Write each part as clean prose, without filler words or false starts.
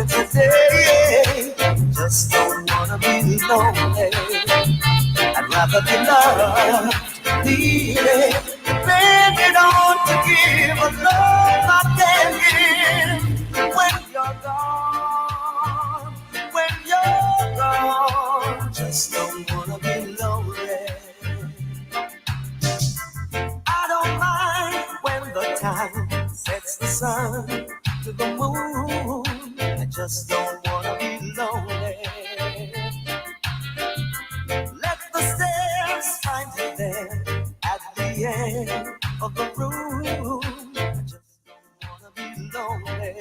today. Just don't wanna be lonely. I'd rather be loved, needed, depended on to give a love I can give. When you're gone, when you're gone, just don't wanna be lonely. I don't mind when the time sets the sun to the moon. I just don't wanna be lonely. Let the stairs find you there at the end of the room. I just don't wanna be lonely.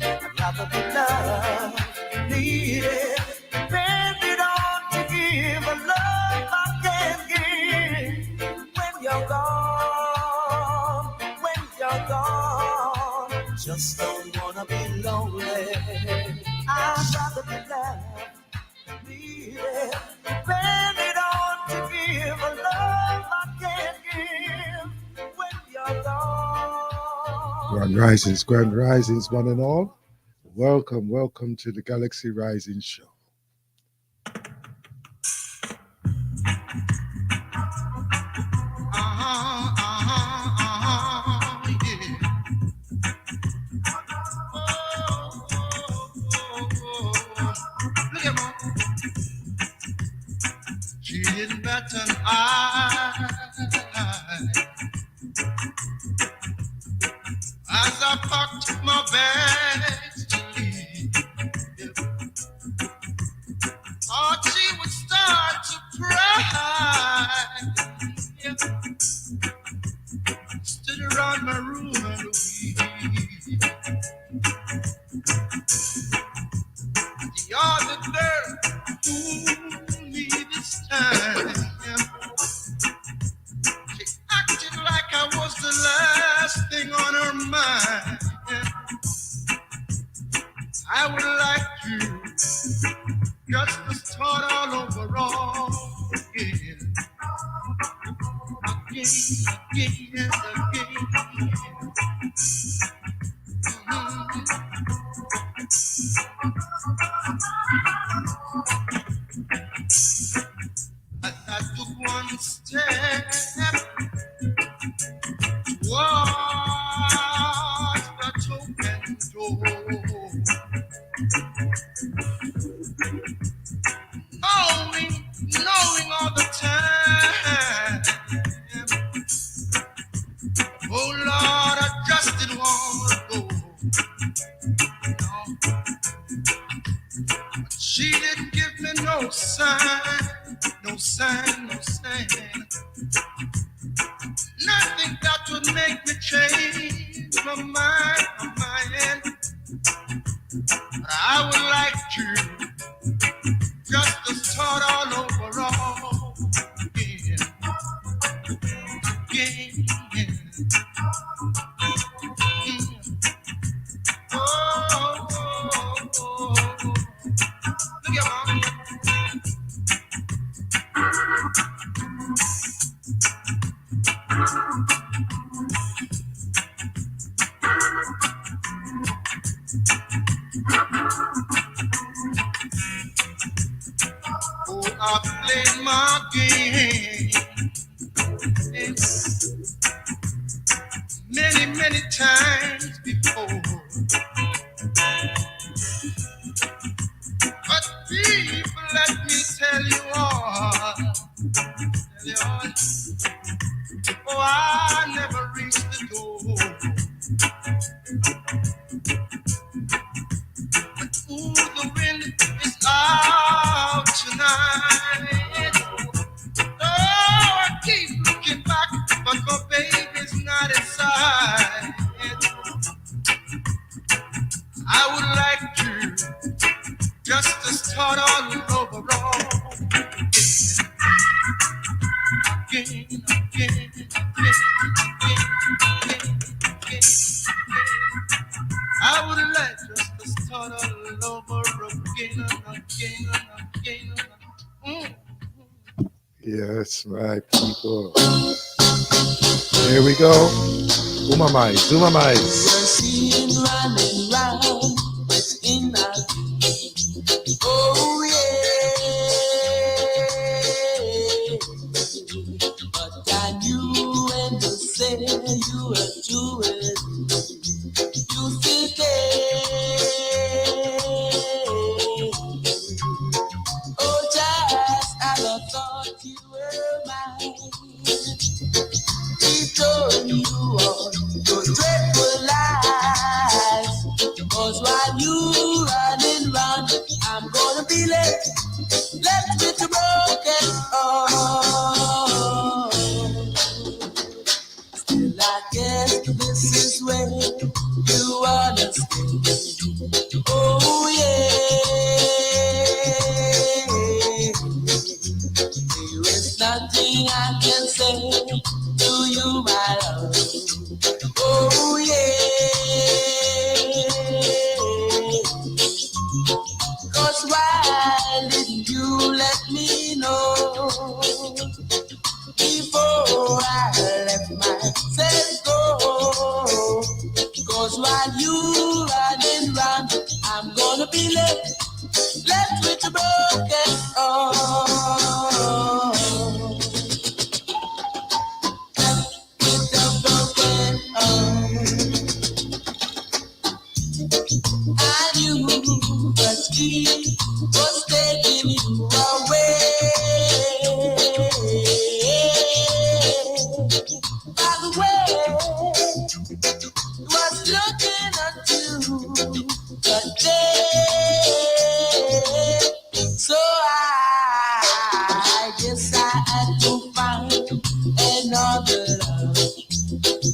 I'd rather be loved, needed, depended on to give a love I can give. When you're gone, when you're gone, just don't wanna be lonely. I'd rather be loved, needed, depended on to give a love I can give. When you're gone. Grand risings, one and all. Welcome to the Galaxy Rising Show. Look at Mom. She didn't bat an eye as I packed my bags to leave. Thought she would start to cry. Stood around my room and weep. The other girl fooled me this time. She acted like I was the last thing on her mind. I would like to just to start all over all again. Again. As I took one step towards the open door, knowing all the time, oh Lord, I just didn't want to go. No. She didn't give me no sign. Nothing that would make me change my mind. But I would like to just to start all over all again. Oh. Look at Mom. Oh, I played my game many times before, but people, let me tell you all, oh, I never reached the door. But ooh, the wind is out tonight. Oh, I keep looking back, but my baby's not inside. I would like to just to start all over again. I would like just to start all over again. Yes, my people. Here we go. Umamais. You're seen running round Cause while you running round, I'm gonna be left with a broken heart. Still, I guess this is where you wanna stay. Oh yeah. There is nothing I can say to you, my love. Oh yeah. Cause why didn't you let me know before I let myself go? Cause while you running round, I'm gonna be left with a broken heart. With a broken heart. I knew that he was taking you away. By the way, he was looking at you that day. So I guess I had to find another love.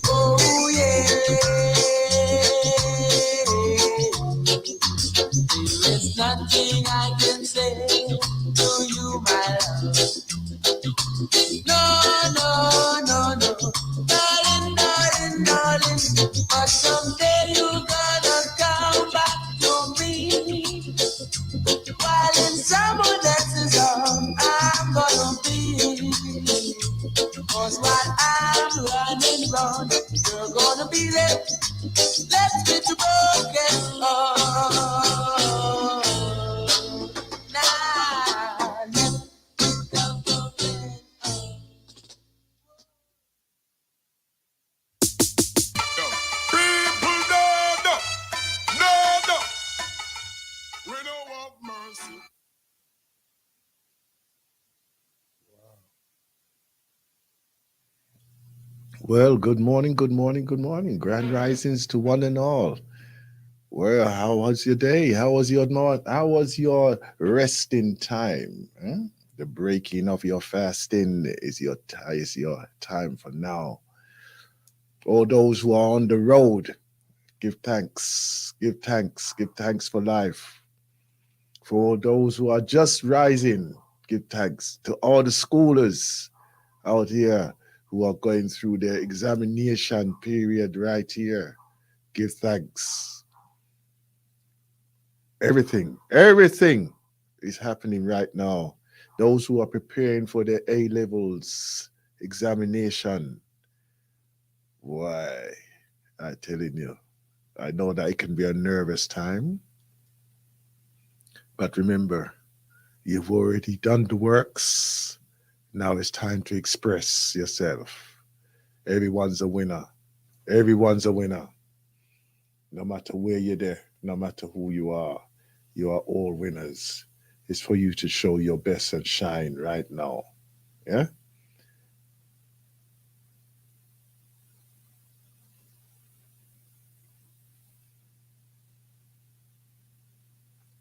Oh yeah. There is nothing I can say to you, my love. No, no, no, no, darling, darling, darling. But someday you're gonna come back to me. While in someone else's arms, I'm gonna be. Cause while I'm running round, you're gonna be left with a broken heart. Nah, left with a broken heart. People don't know, no, no, we don't want mercy. Well, good morning, good morning, good morning. Grand risings to one and all. Well, how was your day? How was your not? How was your resting time? Huh? The breaking of your fasting is your time for now. All those who are on the road, give thanks, give thanks, give thanks for life. For all those who are just rising, give thanks to all the schoolers out here who are going through their examination period right here. Give thanks. Everything is happening right now. Those who are preparing for their A levels examination, why, I'm telling you, I know that it can be a nervous time, but remember, you've already done the works. Now it's time to express yourself. Everyone's a winner. Everyone's a winner. No matter where you're there, no matter who you are all winners. It's for you to show your best and shine right now. Yeah?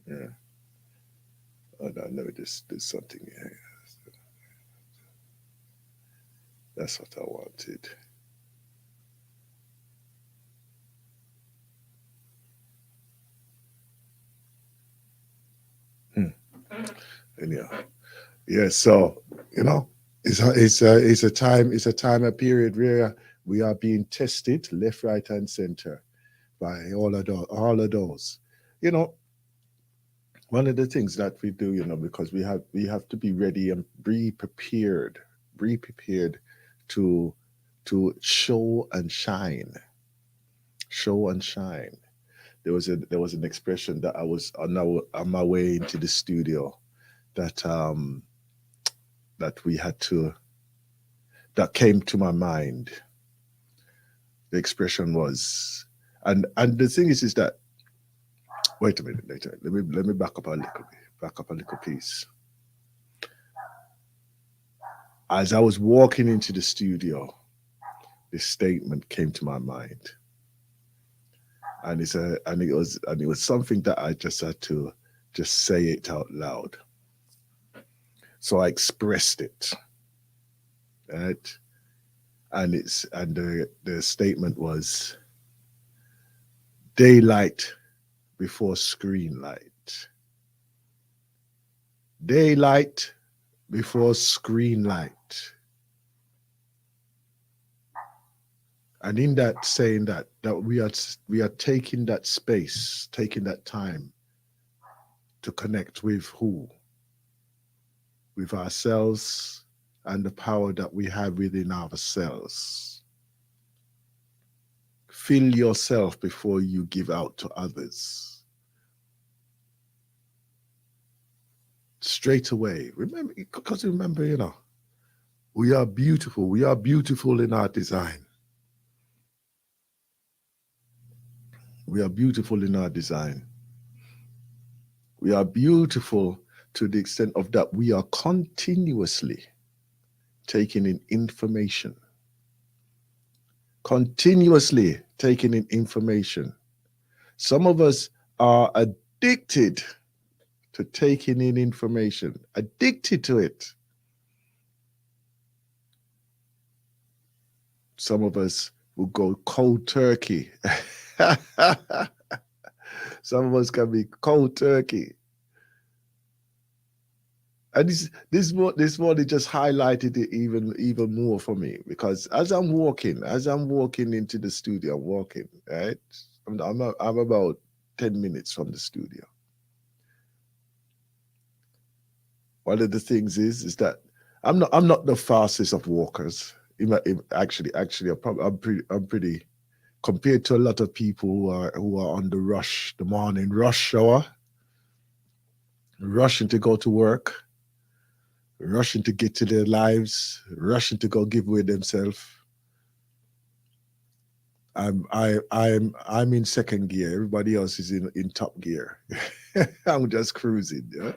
Yeah. Oh, no, let me just do something here. That's what I wanted. Hmm. Anyhow. Yeah, so, you know, it's a period where we are being tested left, right, and center by all of those. You know, one of the things that we do, because we have to be ready and be prepared to show and shine, show and shine. There was an expression that I was on my way into the studio that that we had to that came to my mind. The expression was, and the thing is that, wait a minute, later. Let me back up a little bit, back up a little piece. As I was walking into the studio, this statement came to my mind. and it was something that I just had to just say it out loud. So I expressed it, right? And the statement was daylight before screen light. Daylight before screen light. And in that saying that we are taking that space, taking that time to connect with who? With ourselves and the power that we have within ourselves. Fill yourself before you give out to others. Straight away. Remember, because remember, we are beautiful. We are beautiful in our design. We are beautiful in our design. We are beautiful to the extent of that we are continuously taking in information. Continuously taking in information. Some of us are addicted to taking in information, addicted to it. Some of us will go cold turkey. Some of us can be cold turkey. And this morning just highlighted it even more for me, because as I'm walking into the studio, I'm walking, right? I'm about 10 minutes from the studio. One of the things is that I'm not the fastest of walkers. Actually, I'm pretty compared to a lot of people who are on the morning rush hour, rushing to go to work, rushing to get to their lives, rushing to go give away themselves. I'm in second gear. Everybody else is in top gear. I'm just cruising. Yeah?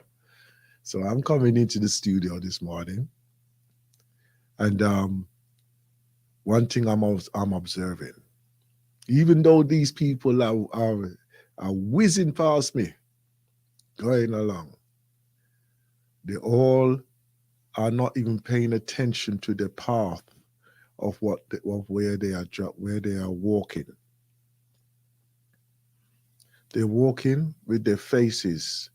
So I'm coming into the studio this morning, and one thing I'm observing, even though these people are whizzing past me, going along, they all are not even paying attention to the path of where they are walking. They're walking with their faces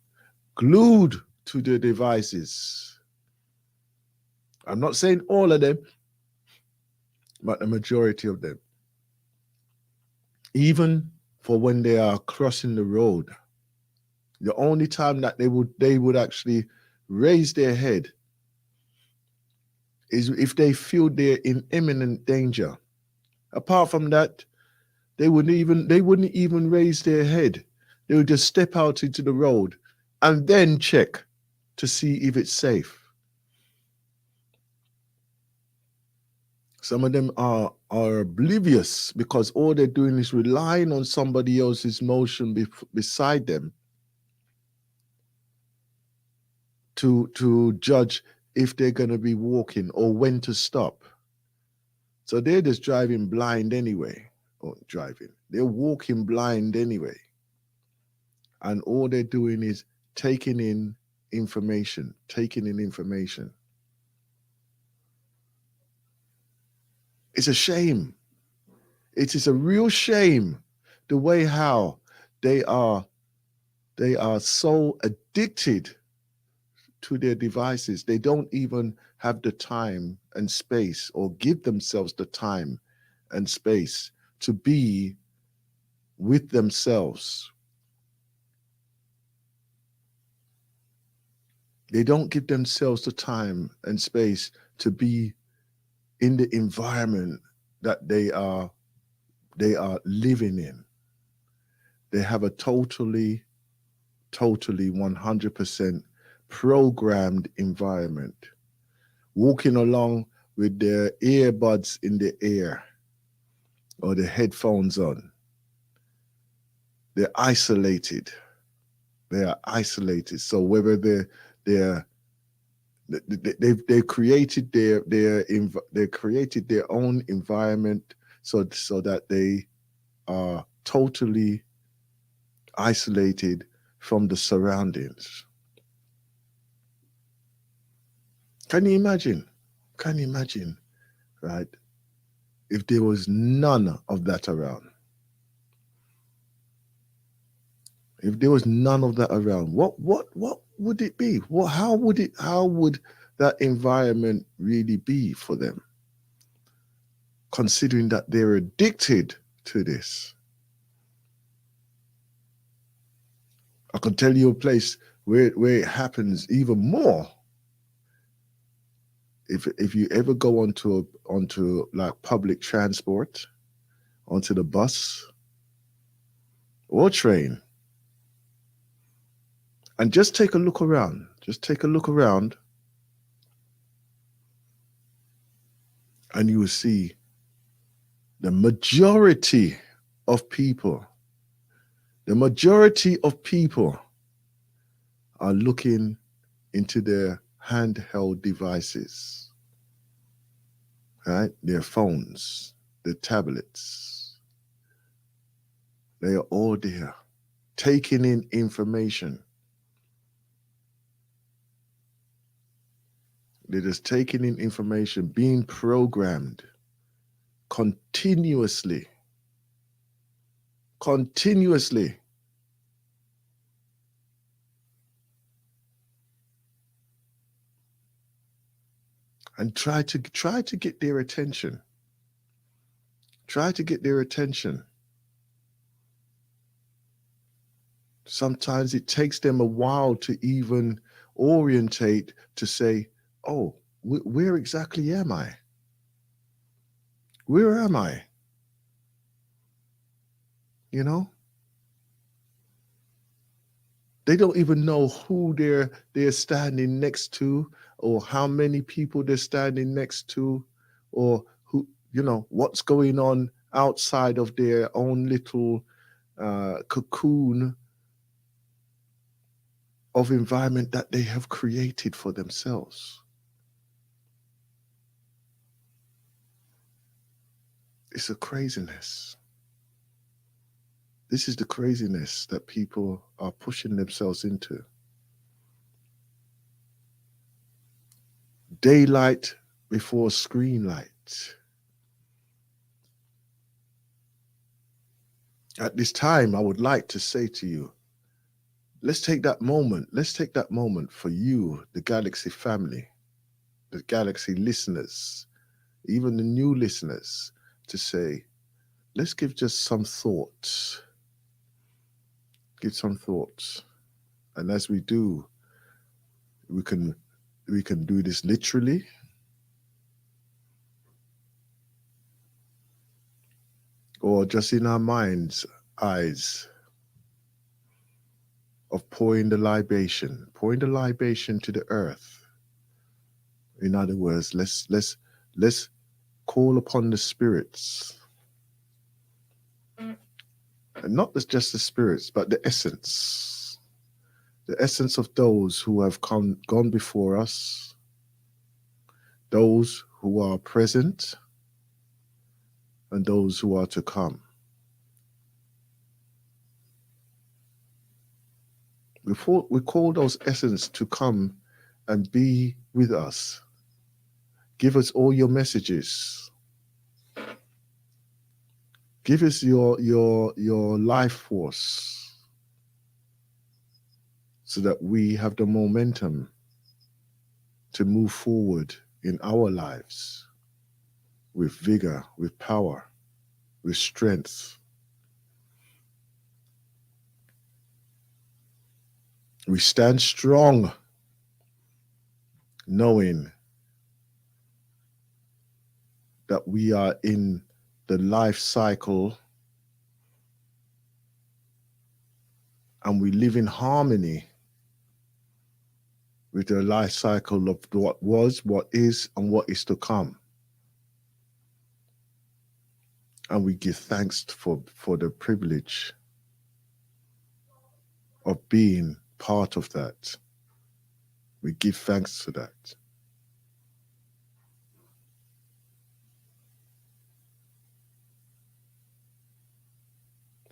glued to their devices. I'm not saying all of them, but the majority of them. Even for when they are crossing the road, the only time that they would actually raise their head is if they feel they're in imminent danger. Apart from that, they wouldn't even raise their head. They would just step out into the road and then check to see if it's safe. Some of them are oblivious because all they're doing is relying on somebody else's motion beside them to judge if they're going to be walking or when to stop. So they're just driving blind anyway. They're walking blind anyway. And all they're doing is taking in information. It's a shame. It is a real shame the way how they are so addicted to their devices. They don't even have the time and space, or give themselves the time and space to be with themselves. They don't give themselves the time and space to be in the environment that they are living in. They have a totally 100% programmed environment, walking along with their earbuds in the ear or the headphones on. They're isolated. So whether they've created they created their own environment so that they are totally isolated from the surroundings. Can you imagine? Can you imagine, right? If there was none of that around, if there was none of that around, what would it be? How would that environment really be for them? Considering that they're addicted to this. I can tell you a place where it happens even more. If you ever go onto like public transport, onto the bus or train, and just take a look around. Just take a look around, and you will see the majority of people, the majority of people are looking into their handheld devices, right? Their phones, their tablets. They are all there, taking in information. They're just taking in information, being programmed continuously. Continuously. And try to get their attention. Try to get their attention. Sometimes it takes them a while to even orientate to say, oh, where exactly am I? Where am I? You know? They don't even know who they're standing next to, or how many people they're standing next to, or who, what's going on outside of their own little cocoon of environment that they have created for themselves. It's a craziness. This is the craziness that people are pushing themselves into. Daylight before screen light. At this time, I would like to say to you, let's take that moment. Let's take that moment for you, the Galaxy family, the Galaxy listeners, even the new listeners, to say, let's give just some thoughts. Give some thoughts. And as we do, we can do this literally, or just in our minds' eyes, of pouring the libation to the earth. In other words, let's call upon the spirits, and not just the spirits, but the essence of those who have gone before us, those who are present, and those who are to come. Before we call those essence to come and be with us. Give us all your messages. Give us your life force, so that we have the momentum to move forward in our lives with vigor, with power, with strength. We stand strong, knowing that we are in the life cycle, and we live in harmony with the life cycle of what was, what is, and what is to come. And we give thanks for the privilege of being part of that. We give thanks for that.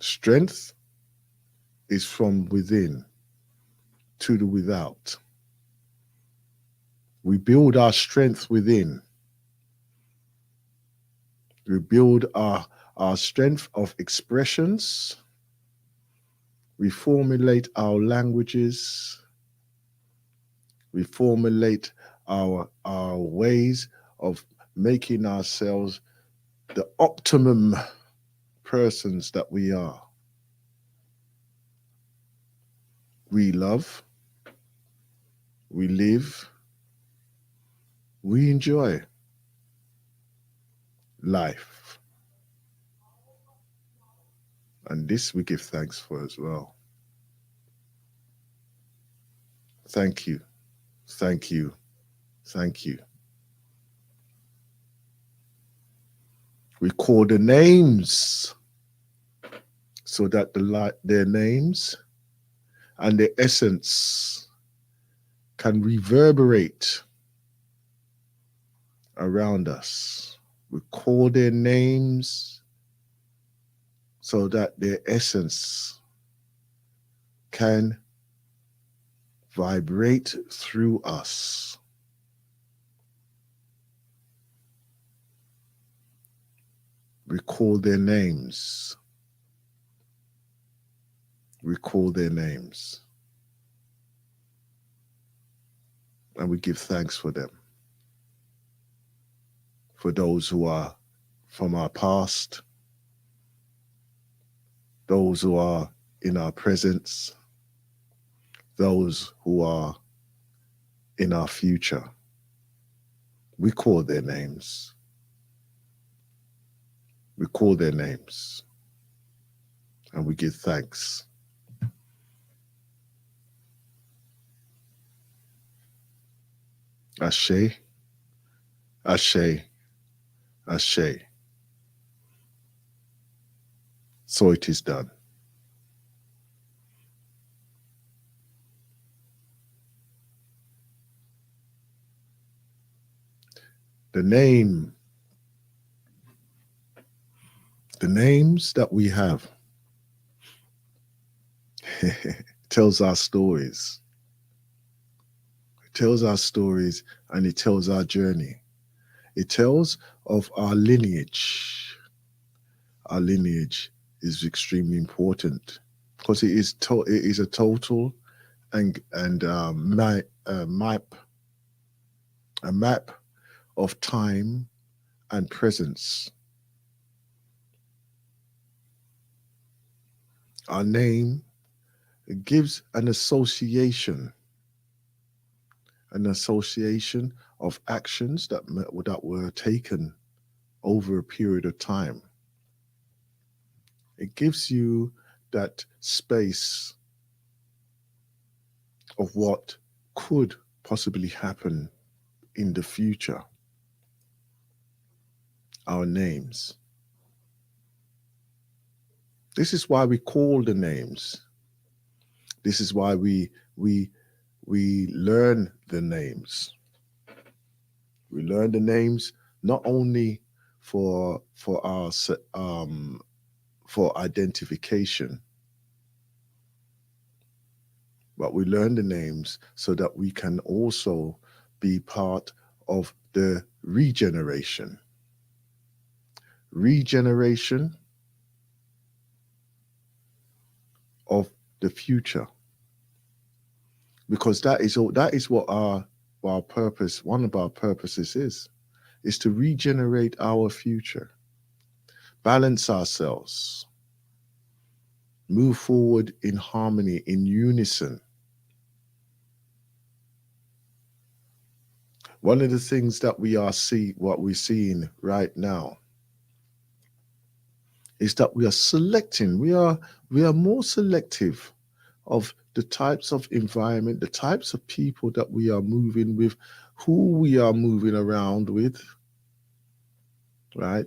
Strength is from within to the without. We build our strength within. We build our strength of expressions. We formulate our languages. We formulate our ways of making ourselves the optimum persons that we are. We love, we live, we enjoy life. And this we give thanks for as well. Thank you, thank you, thank you. We call the names so that their names and their essence can reverberate around us. We call their names so that their essence can vibrate through us. We call their names. We call their names. And we give thanks for them. For those who are from our past, those who are in our presence, those who are in our future. We call their names. We call their names. And we give thanks. Ashe, Ashe, Ashe. So it is done. The names that we have tells our stories. It tells our stories and it tells our journey. It tells of our lineage. Our lineage is extremely important because it is a total and a map of time and presence. Our name gives an association of actions that were taken over a period of time. It gives you that space of what could possibly happen in the future. Our names. This is why we call the names. This is why we learn the names. We learn the names not only for identification, but we learn the names so that we can also be part of the regeneration of the future, because that is what our purpose, one of our purposes is to regenerate our future, balance ourselves, move forward in harmony, in unison. One of the things that what we're seeing right now is that we are selecting, we are more selective of the types of environment, the types of people that we are moving with, who we are moving around with, right?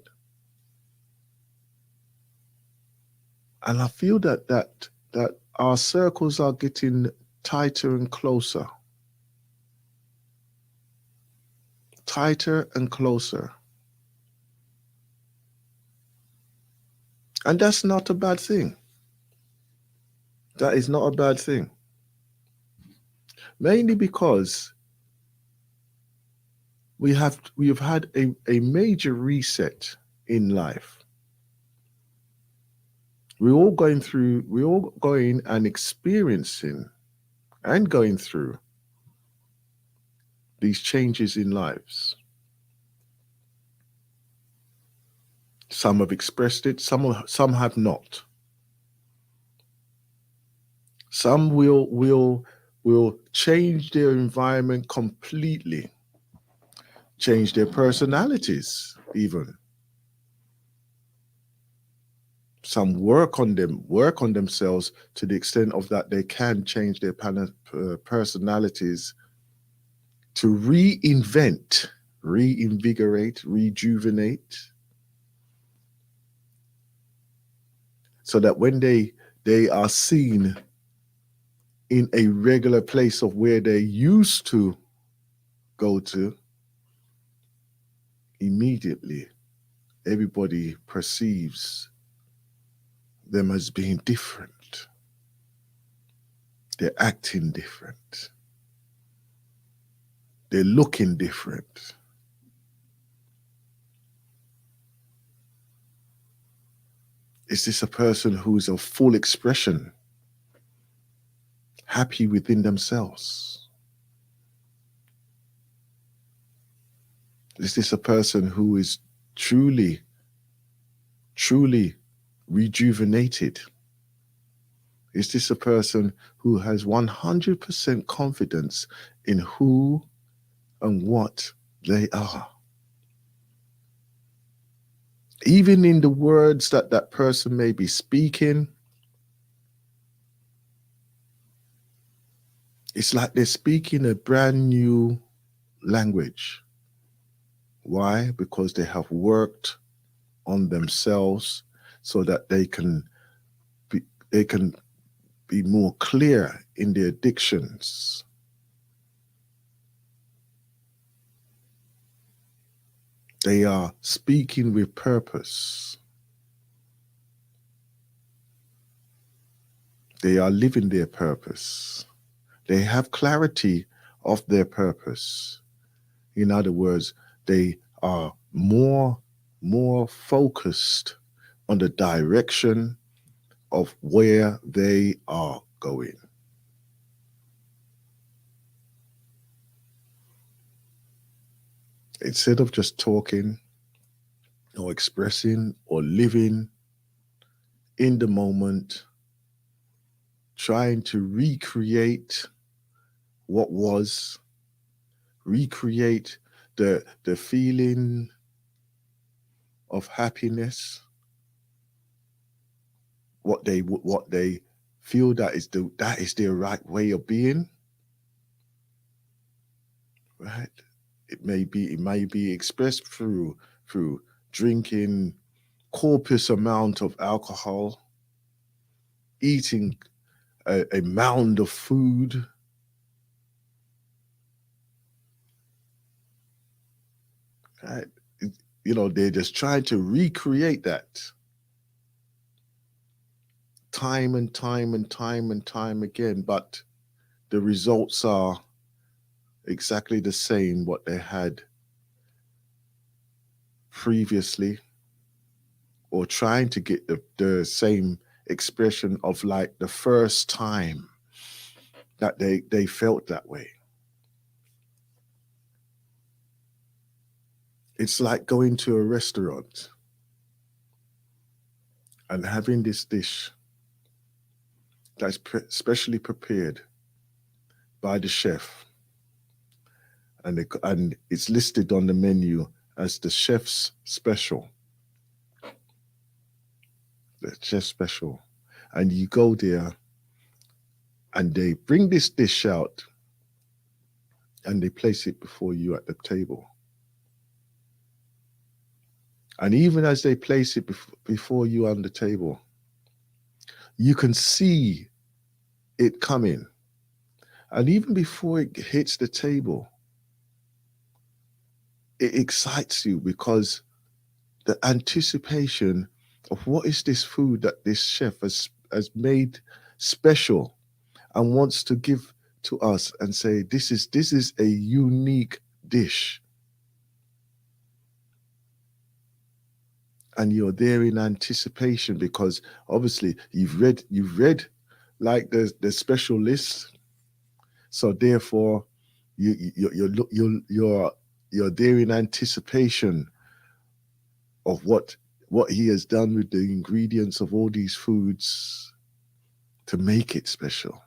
And I feel that our circles are getting tighter and closer. Tighter and closer. And that's not a bad thing. That is not a bad thing. Mainly because we have had a major reset in life. We're all going and experiencing and going through these changes in lives. Some have expressed it, some have not. Some will change their environment completely, change their personalities even. Some work on themselves to the extent of that they can change their personalities to reinvent, reinvigorate, rejuvenate, so that when they are seen in a regular place of where they used to go to, immediately everybody perceives them as being different. They're acting different. They're looking different. Is this a person who's a full expression, happy within themselves? Is this a person who is truly, truly rejuvenated? Is this a person who has 100% confidence in who and what they are? Even in the words that that person may be speaking, it's like they're speaking a brand new language. Why? Because they have worked on themselves so that they can be more clear in their dictions. They are speaking with purpose. They are living their purpose. They have clarity of their purpose. In other words, they are more focused on the direction of where they are going. Instead of just talking or expressing or living in the moment, trying to recreate what was, recreate the feeling of happiness, what they feel that is their right way of being, right? It may be expressed through drinking copious amount of alcohol, eating a mound of food, right? You know, they're just trying to recreate that time and time and time and time again, but the results are exactly the same what they had previously, or trying to get the same expression of like the first time that they felt that way. It's like going to a restaurant and having this dish that's specially prepared by the chef, and it's listed on the menu as the chef's special. The chef's special. And you go there and they bring this dish out and they place it before you at the table. And even as they place it before you on the table, you can see it coming. And even before it hits the table, it excites you because the anticipation of what is this food that this chef has made special and wants to give to us and say, this is a unique dish. And you're there in anticipation because obviously you've read like the special list. So therefore you're there in anticipation of what he has done with the ingredients of all these foods to make it special.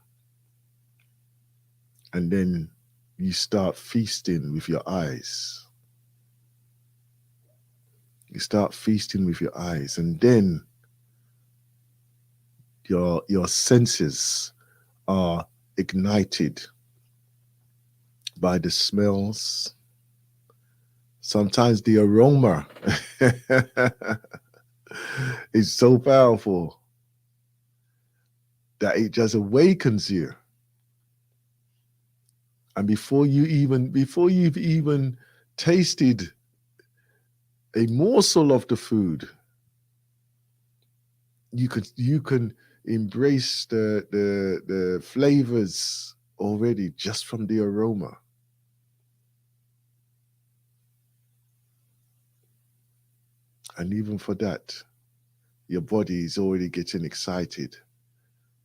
And then you start feasting with your eyes. You start feasting with your eyes, and then your senses are ignited by the smells, sometimes the aroma is so powerful that it just awakens you. And before you've even tasted a morsel of the food, you can embrace the flavors already just from the aroma. And even for that, your body is already getting excited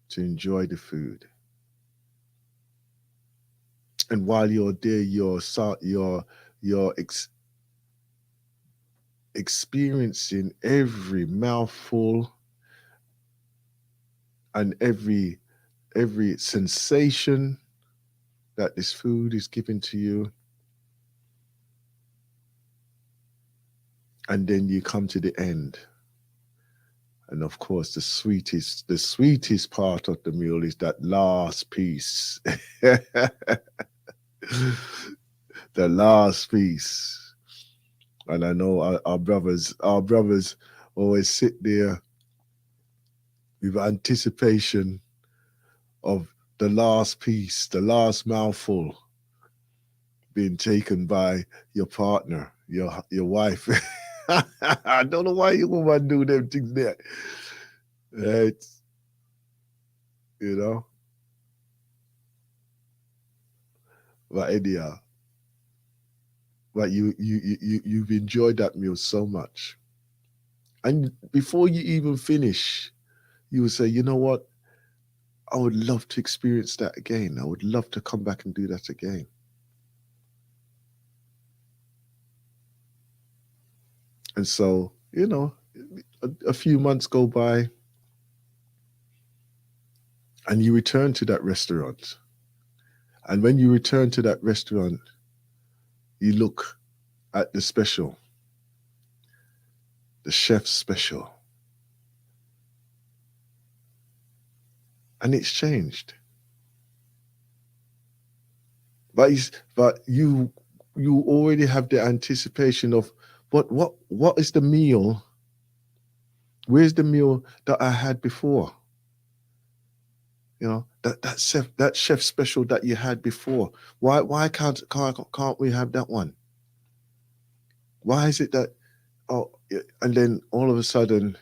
to enjoy the food. And while you're there, you're experiencing every mouthful and every sensation that this food is giving to you. And then you come to the end. And of course, the sweetest part of the meal is that last piece. The last piece. And I know our brothers always sit there with anticipation of the last piece, the last mouthful being taken by your partner, your wife. I don't know why you woman do them things there. Right? You know? But anyhow, but you've enjoyed that meal so much. And before you even finish, you would say, you know what? I would love to experience that again. I would love to come back and do that again. And so, you know, a few months go by and you return to that restaurant. And when you return to that restaurant, you look at the special, the chef's special. And it's changed. But you already have the anticipation of what is the meal? Where's the meal that I had before? You know, that chef special that you had before. Why can't we have that one? Why is it that and then all of a sudden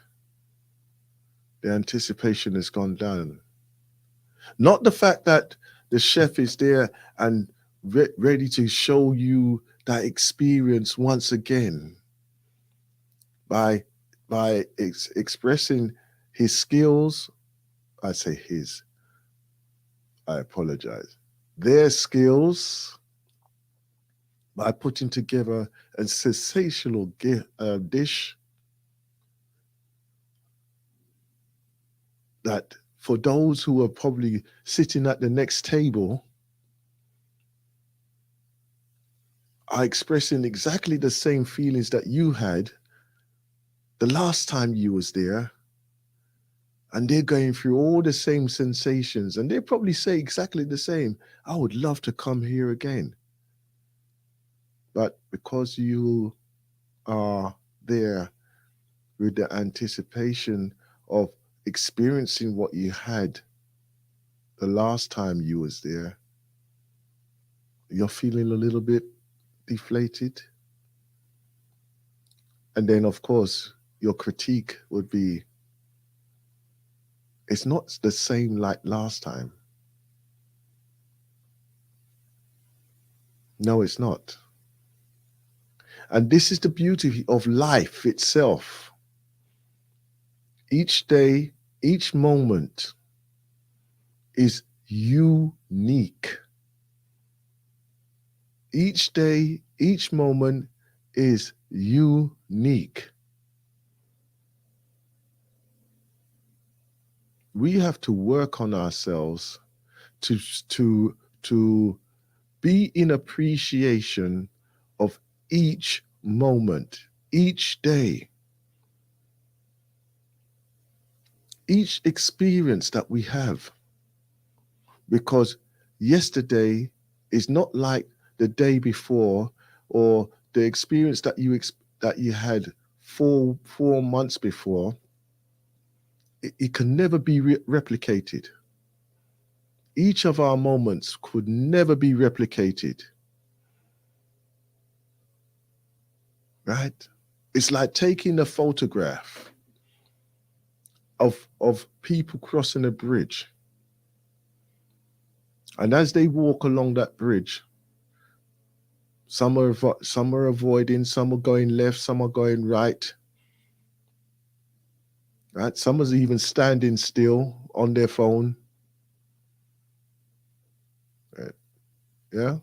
the anticipation has gone down? Not the fact that the chef is there and ready to show you that experience once again by expressing his skills. I say his. I apologize. Their skills by putting together a sensational dish that for those who are probably sitting at the next table are expressing exactly the same feelings that you had the last time you was there, and they're going through all the same sensations, and they probably say exactly the same. I would love to come here again. But because you are there with the anticipation of experiencing what you had the last time you was there, you're feeling a little bit deflated. And then, of course, your critique would be, It's not the same like last time. No, it's not. And this is the beauty of life itself. Each day, each moment is unique. Each day, each moment is unique. We have to work on ourselves to be in appreciation of each moment, each day, each experience that we have. Because yesterday is not like the day before, or the experience that you had 4 months before. It can never be replicated. Each of our moments could never be replicated. Right? It's like taking a photograph of people crossing a bridge. And as they walk along that bridge, some are avoiding, some are going left, some are going right. Right? Some are even standing still on their phone. Right? Yeah.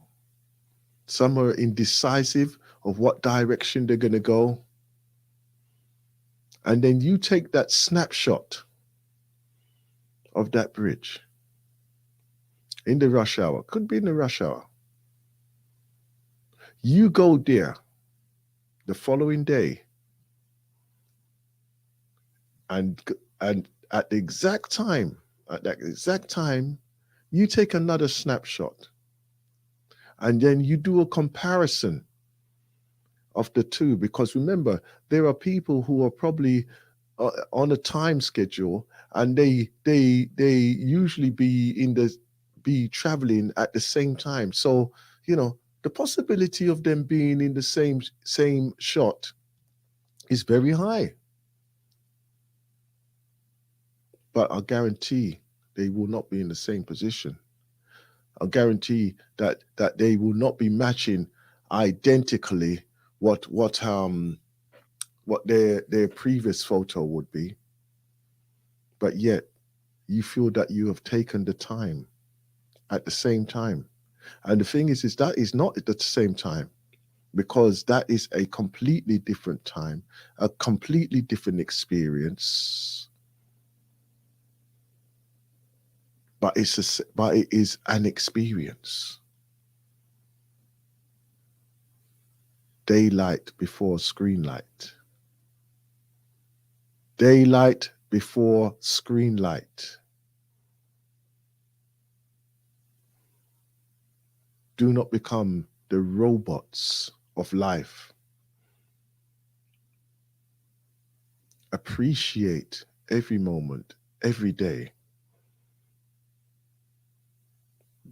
Some are indecisive of what direction they're going to go. And then you take that snapshot of that bridge in the rush hour, could be in the rush hour. You go there the following day, and at the exact time, you take another snapshot, and then you do a comparison of the two. Because remember, there are people who are probably on a time schedule, and they usually be traveling at the same time. So the possibility of them being in the same shot is very high. But I guarantee they will not be in the same position. I guarantee that they will not be matching identically what their previous photo would be. But yet you feel that you have taken the time at the same time. And the thing is that is not at the same time, because that is a completely different time, a completely different experience. But it is an experience. Daylight before screen light. Daylight before screen light. Do not become the robots of life. Appreciate every moment, every day.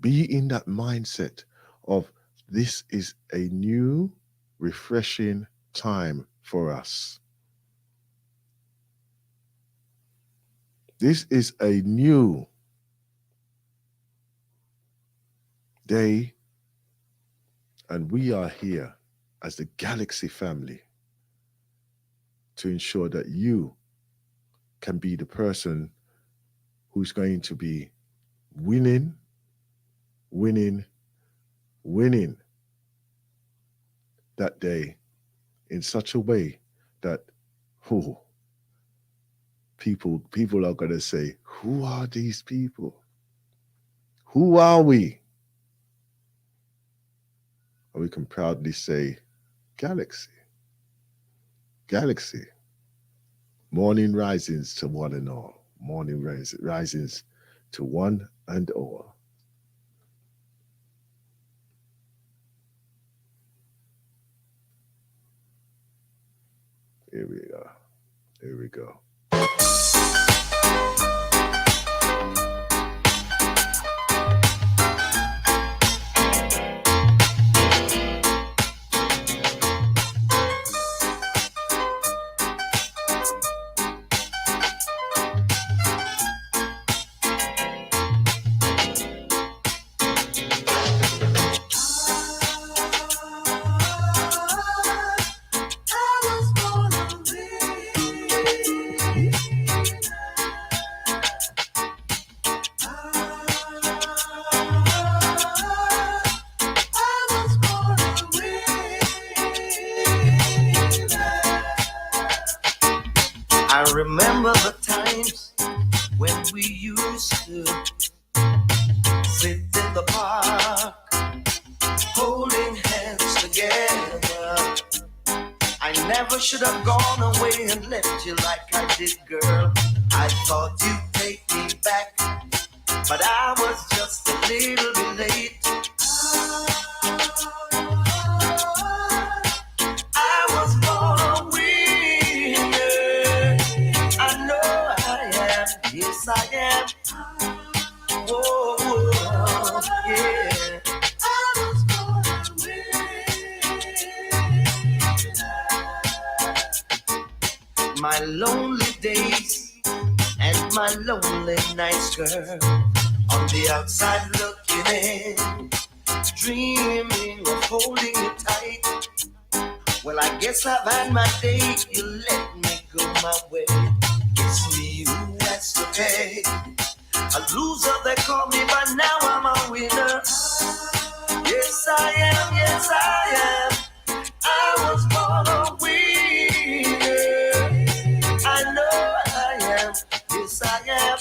Be in that mindset of this is a new, refreshing time for us. This is a new day, and we are here as the Galaxy family to ensure that you can be the person who's going to be winning that day in such a way that people are going to say, who are these people? Who are we? And we can proudly say, Galaxy. Galaxy. Morning risings to one and all. Morning risings to one and all. Here we go. Here we go. remember the times when we used to sit in the park, holding hands together. I never should have gone away and left you like I did, girl. I thought you'd take me back, but I was just a little bit late. I was born a winner. I know I am, yes I am. Whoa, whoa, yeah. I was born a winner. My lonely days and my lonely nights, girl, on the outside looking in, dreaming of holding you tight. Well, I guess I've had my day, you let me go my way. It's me who has to pay. A loser, they call me, but now I'm a winner. Yes, I am, yes, I am. I was born a winner. I know I am, yes, I am.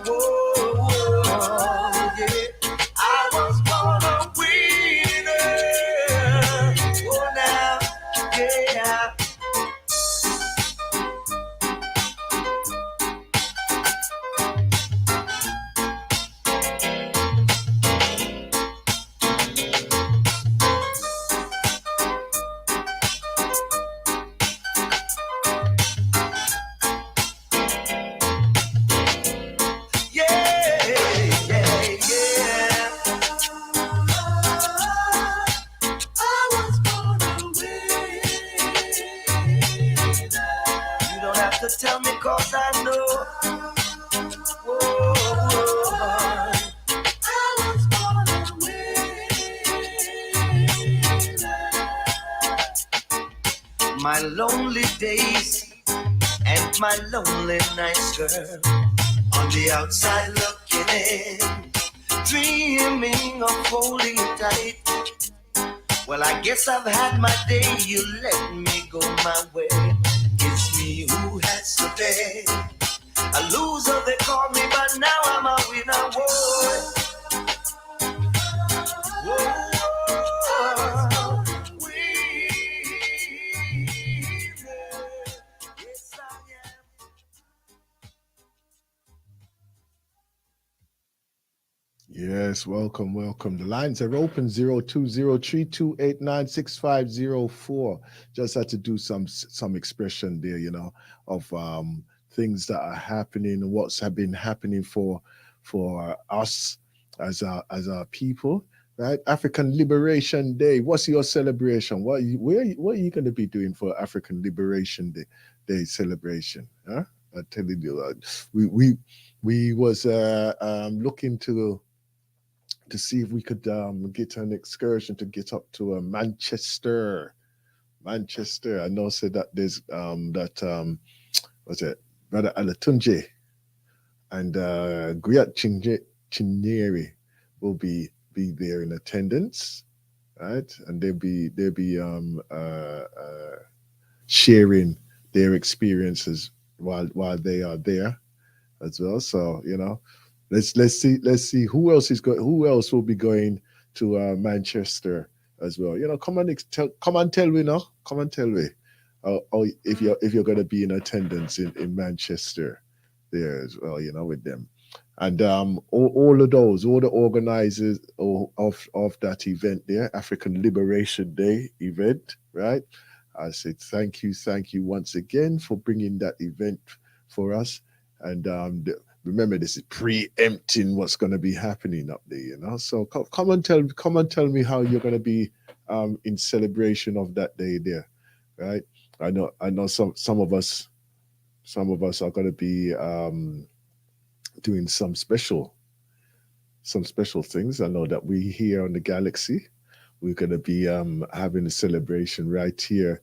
Whoa, whoa, yeah. I was born a winner. Oh, now, yeah. Yeah, yeah, yeah. I was born a winner. You don't have to tell me 'cause I know. Whoa, whoa. I was born a winner. My lonely days and my lonely nights, girl, on the outside looking in, dreaming of holding you tight. Well, I guess I've had my day, you let me go my way. It's me who has to pay. A loser, they call me, but now I'm a winner. Whoa, whoa, winner. Yes, I am. Yes, welcome, welcome. The lines are open 0203289650. Just had to do some expression there, you know, of things that are happening, what's have been happening for us as our people, right? African Liberation Day. What's your celebration? What are you going to be doing for African Liberation Day celebration? Huh? I tell you, we was looking to see if we could get an excursion to get up to Manchester. Manchester. I know said that there's what's it, Brother Alatunje and Guyat Chinyeri will be there in attendance, right? And they'll be sharing their experiences while they are there as well. So you know, let's see who else will be going to Manchester as well. You know, come on tell me now. Come and tell me. If you're going to be in attendance in Manchester there as well, you know, with them. And all the organizers of that event there, African Liberation Day event, right? I said thank you once again for bringing that event for us. And remember, this is preempting what's going to be happening up there, you know. So come and tell me how you're going to be in celebration of that day there, right? I know some of us are going to be doing some special things. I know that we here on the Galaxy, we're going to be having a celebration right here,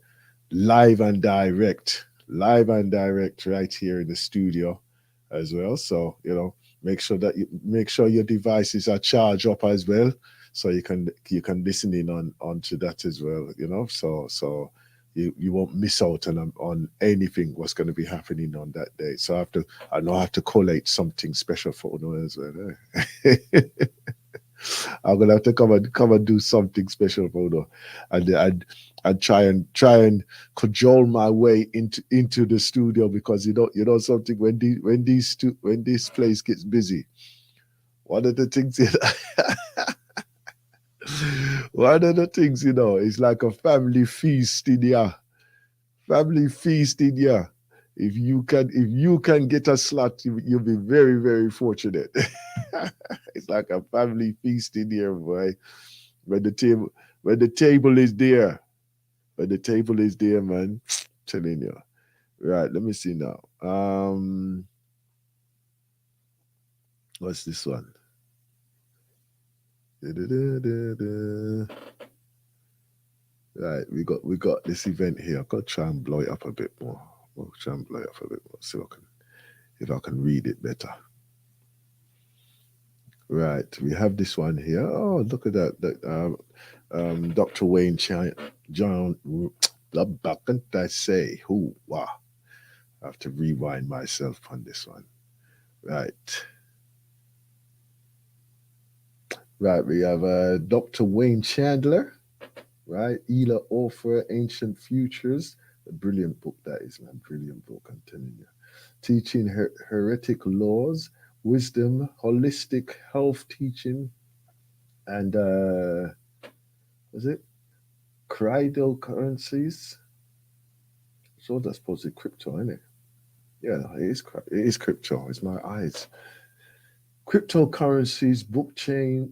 live and direct right here in the studio as well. So you know, make sure your devices are charged up as well, so you can listen in on to that as well. You know, so you won't miss out on anything what's going to be happening on that day. So I know I have to collate something special for Uno as well. Eh? I'm gonna have to come and do something special for Uno, and try and cajole my way into the studio, because you know something, when this place gets busy, one of the things one of the things, is like a family feast in here. Family feast in here. If you can get a slot, you'll be very, very fortunate. It's like a family feast in here, boy. When the table when the table is there. When the table is there, man. Telling you. Right, let me see now. What's this one? Da-da-da-da-da. Right, we got this event here. I've got to try and blow it up a bit more. We'll try and blow it up a bit more, so if I can read it better. Right, we have this one here. Oh, look at that. Dr. Wayne John. What can I say? Who? Wow. I have to rewind myself on this one. Right. Right, we have Dr. Wayne Chandler, right? Ela Orfer, Ancient Futures. A brilliant book that is, man. Brilliant book, I'm telling you. Teaching heretic laws, wisdom, holistic health teaching, and was it cryptocurrencies? So that's supposed to be crypto, isn't it? Yeah, no, it is crypto. It's my eyes. Cryptocurrencies, blockchain,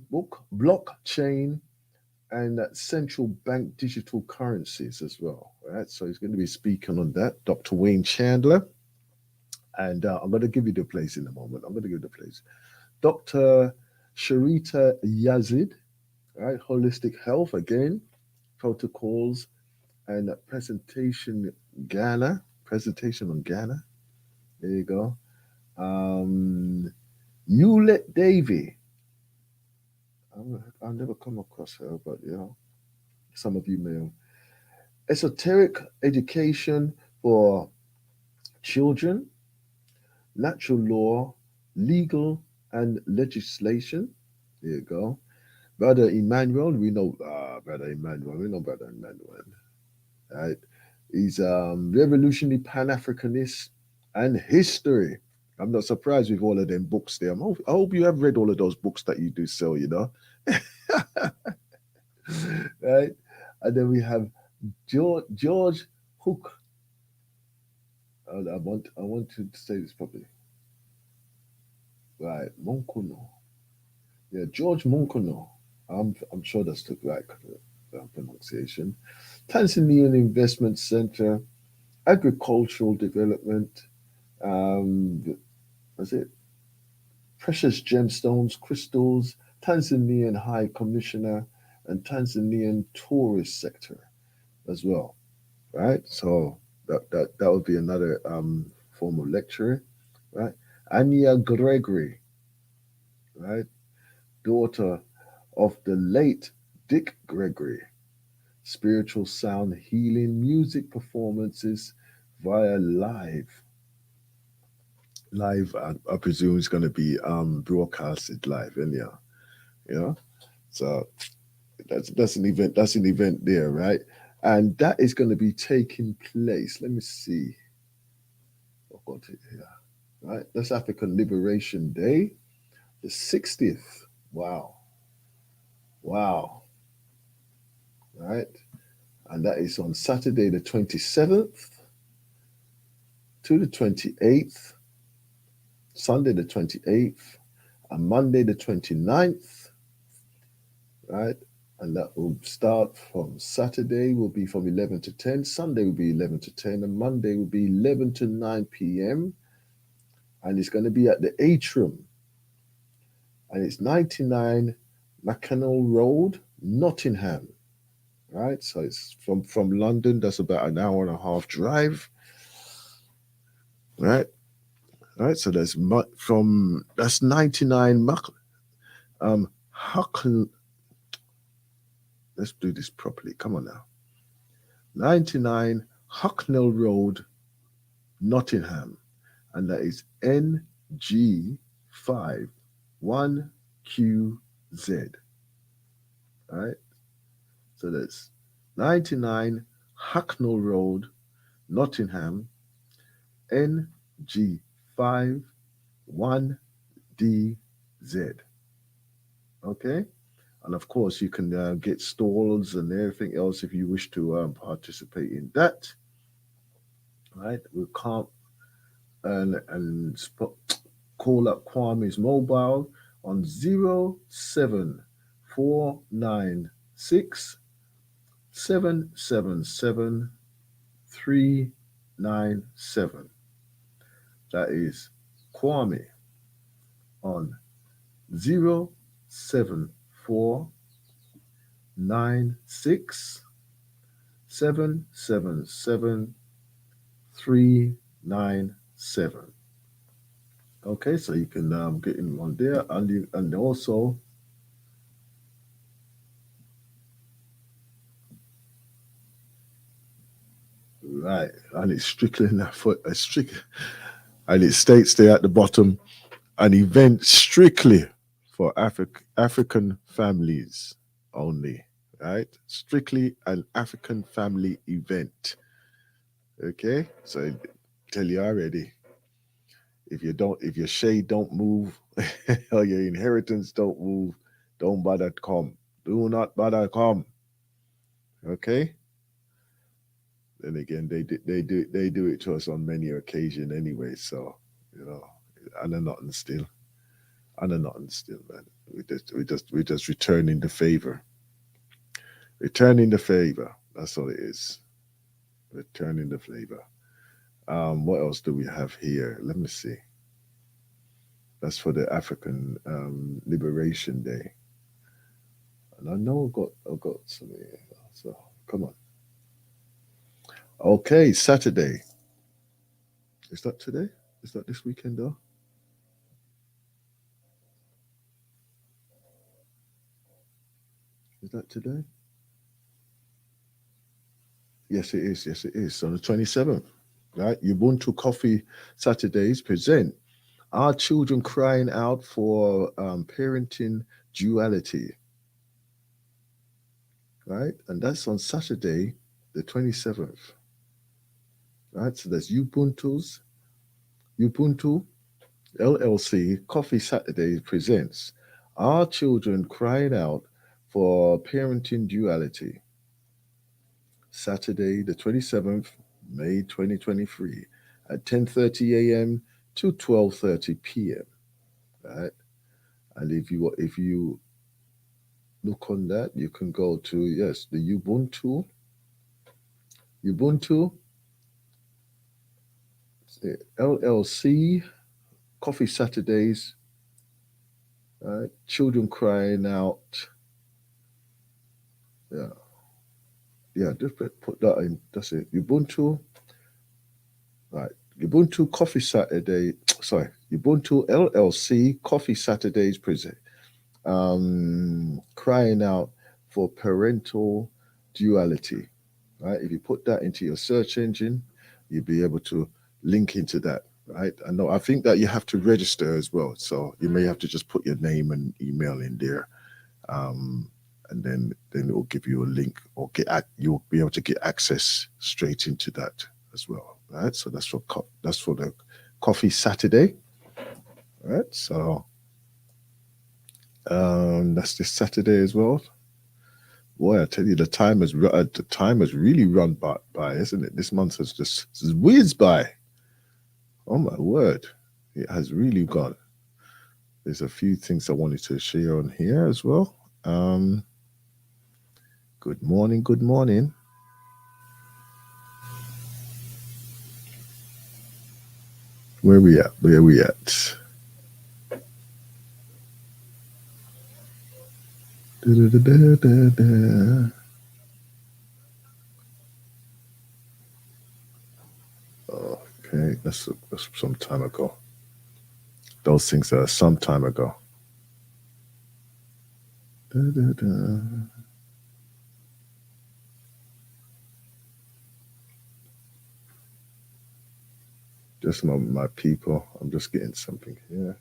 and central bank digital currencies as well. Right. So he's going to be speaking on that, Dr. Wayne Chandler. And I'm going to give you the place in a moment. I'm going to give the place. Dr. Sharita Yazid, right? Holistic health again, protocols and presentation on Ghana. There you go. Hewlett Davy. I've never come across her, but some of you may have. Esoteric education for children, natural law, legal and legislation. There you go. Brother Emmanuel, we know Brother Emmanuel. Right? He's revolutionary Pan-Africanist and history. I'm not surprised with all of them books there. I hope you have read all of those books that you do sell, right? And then we have George Hook. I want to say this properly. Right, Monkono. Yeah, George Monkono. I'm sure that's the right pronunciation. Tanzanian Investment Center, Agricultural Development. Was it Precious Gemstones, Crystals, Tanzanian High Commissioner, and Tanzanian Tourist Sector as well, right? So that would be another form of lecturer, right? Anya Gregory, right? Daughter of the late Dick Gregory. Spiritual sound healing music performances via live. I presume it's going to be broadcasted live, and so that's an event. That's an event there, right? And that is going to be taking place. Let me see. I've got it here. Right, that's African Liberation Day, the 60th. Wow. Right, and that is on Saturday the 27th to the 28th, Sunday the 28th, and Monday the 29th, right? And that will start from Saturday will be from 11 to 10, Sunday will be 11 to 10, and Monday will be 11 to 9 p.m. And it's going to be at the Atrium. And it's 99 McCannell Road, Nottingham. Right, so it's from London. That's about an hour and a half drive. Right. So that's 99 Huckle. Let's do this properly. Come on now. 99 Hucknall Road, Nottingham, and that is NG5 1QZ. All right. So that's 99 Hucknall Road, Nottingham, NG5 1DZ. Okay. And of course, you can get stalls and everything else if you wish to participate in that. Right. We can't call up Kwame's mobile on 07496 777 397. That is Kwame on 07496 777 397. Okay, so you can get in on there, and also right, and it's strictly and it states there at the bottom, an event strictly for African families only. Right, strictly an African family event. Okay, so I tell you already. If your shade don't move, or your inheritance don't move, don't bother come. Do not bother come. Okay. Then again, they do it to us on many occasions anyway. So you know, and a nothing still, man. We just returning the favor. Returning the favor. That's all it is. Returning the favor. What else do we have here? Let me see. That's for the African Liberation Day. And I know I've got some here. So come on. Okay, Saturday. Is that today? Is that this weekend though? Is that today? Yes, it is. Yes, it is. On the 27th. Right? Ubuntu Coffee Saturdays present Our Children Crying Out for Parenting Duality. Right? And that's on Saturday, the 27th. Right? So that's Ubuntu LLC Coffee Saturdays presents Our Children Crying Out for Parenting Duality. Saturday, the 27th, May 2023, at 10:30 a.m. to 12:30 p.m. Right, and if you look on that, you can go to the Ubuntu LLC Coffee Saturdays. Right, children crying out. Yeah, just put that in. That's it. Ubuntu. Right. Ubuntu Coffee Saturday. Sorry. Ubuntu LLC Coffee Saturdays present. Crying out for parental duality. Right. If you put that into your search engine, you'll be able to link into that. Right. I think that you have to register as well. So you may have to just put your name and email in there. And then it will give you a link, or you'll be able to get access straight into that as well. Right, so that's for the Coffee Saturday. All right, so that's this Saturday as well. Boy, I tell you, the time has really run by, isn't it? This month has just whizzed by. Oh my word, it has really gone. There's a few things I wanted to share on here as well. Good morning. Good morning. Where we at? Where we at? Okay, that's some time ago. Those things are some time ago. Just a moment, my people. I'm just getting something here.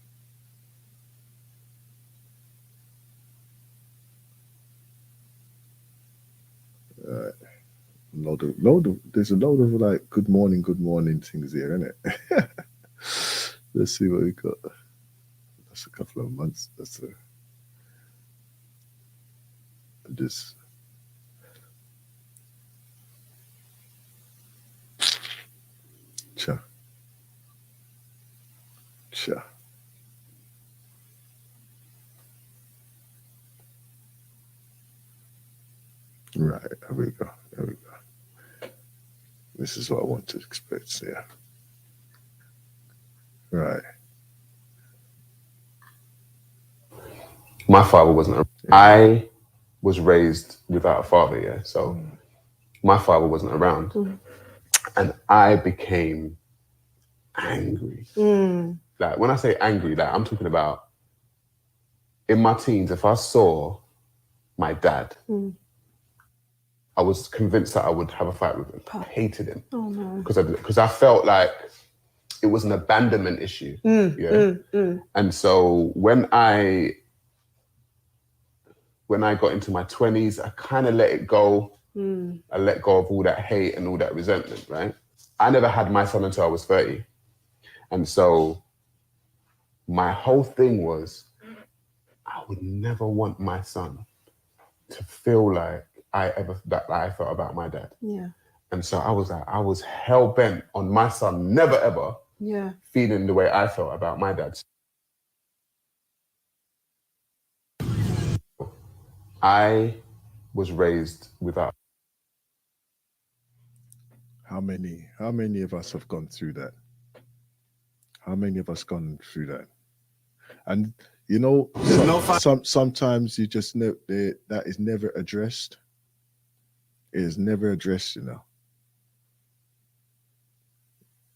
Right. There's a load of like good morning things here, isn't it? Let's see what we got. That's a couple of months. That's this. Cha. Cha. Right, there we go. There we go. This is what I want to express here. Right. My father wasn't. I was raised without a father, yeah. So my father wasn't around, and I became angry. Like when I say angry, like I'm talking about in my teens. If I saw my dad, I was convinced that I would have a fight with him. I hated him because I felt like it was an abandonment issue. And so when I got into my 20s, I kind of let it go. I let go of all that hate and all that resentment, right? I never had my son until I was 30. And so my whole thing was, I would never want my son to feel like that I felt about my dad. Yeah. And so I was hell bent on my son never ever feeling the way I felt about my dad. I was raised without. How many of us have gone through that? How many of us gone through that? And you know, sometimes you just know that is never addressed. It is never addressed, you know.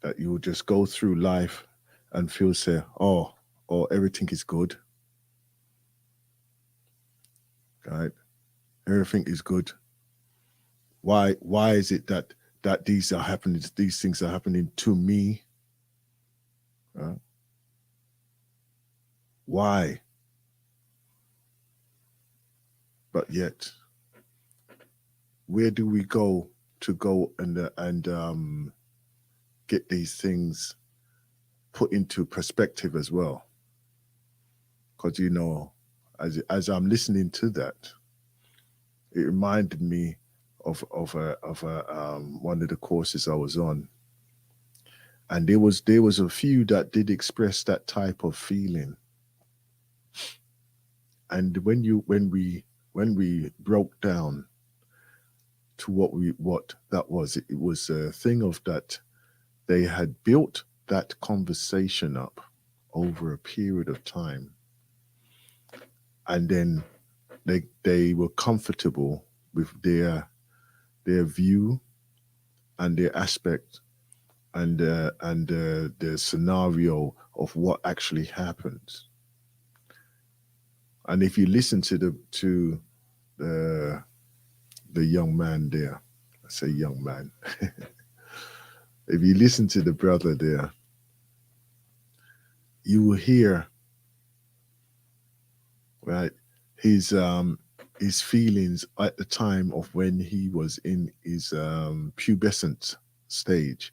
That you will just go through life and feel say, oh, everything is good. Right? Everything is good. Why is it that these things are happening to me? Right? Why? But yet, where do we go and get these things put into perspective as well? Because you know, as I'm listening to that, it reminded me of one of the courses I was on, and there was a few that did express that type of feeling. And when we broke down to what that was, it was a thing of that they had built that conversation up over a period of time, and then they were comfortable with their view and their aspect and the scenario of what actually happens. And if you listen to the young man there, I say young man, if you listen to the brother there, you will hear, right, his feelings at the time of when he was in his pubescent stage,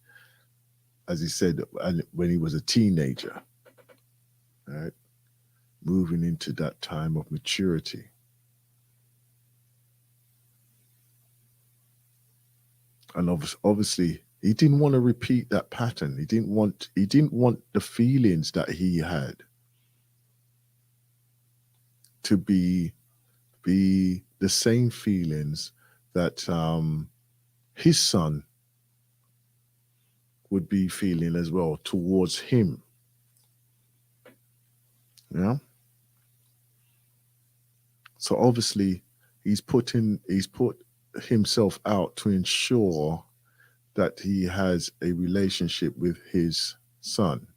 as he said, and when he was a teenager, right, moving into that time of maturity. And obviously, he didn't want to repeat that pattern. He didn't want the feelings that he had to be the same feelings that his son would be feeling as well towards him. Yeah. So obviously, he's put himself out to ensure that he has a relationship with his son.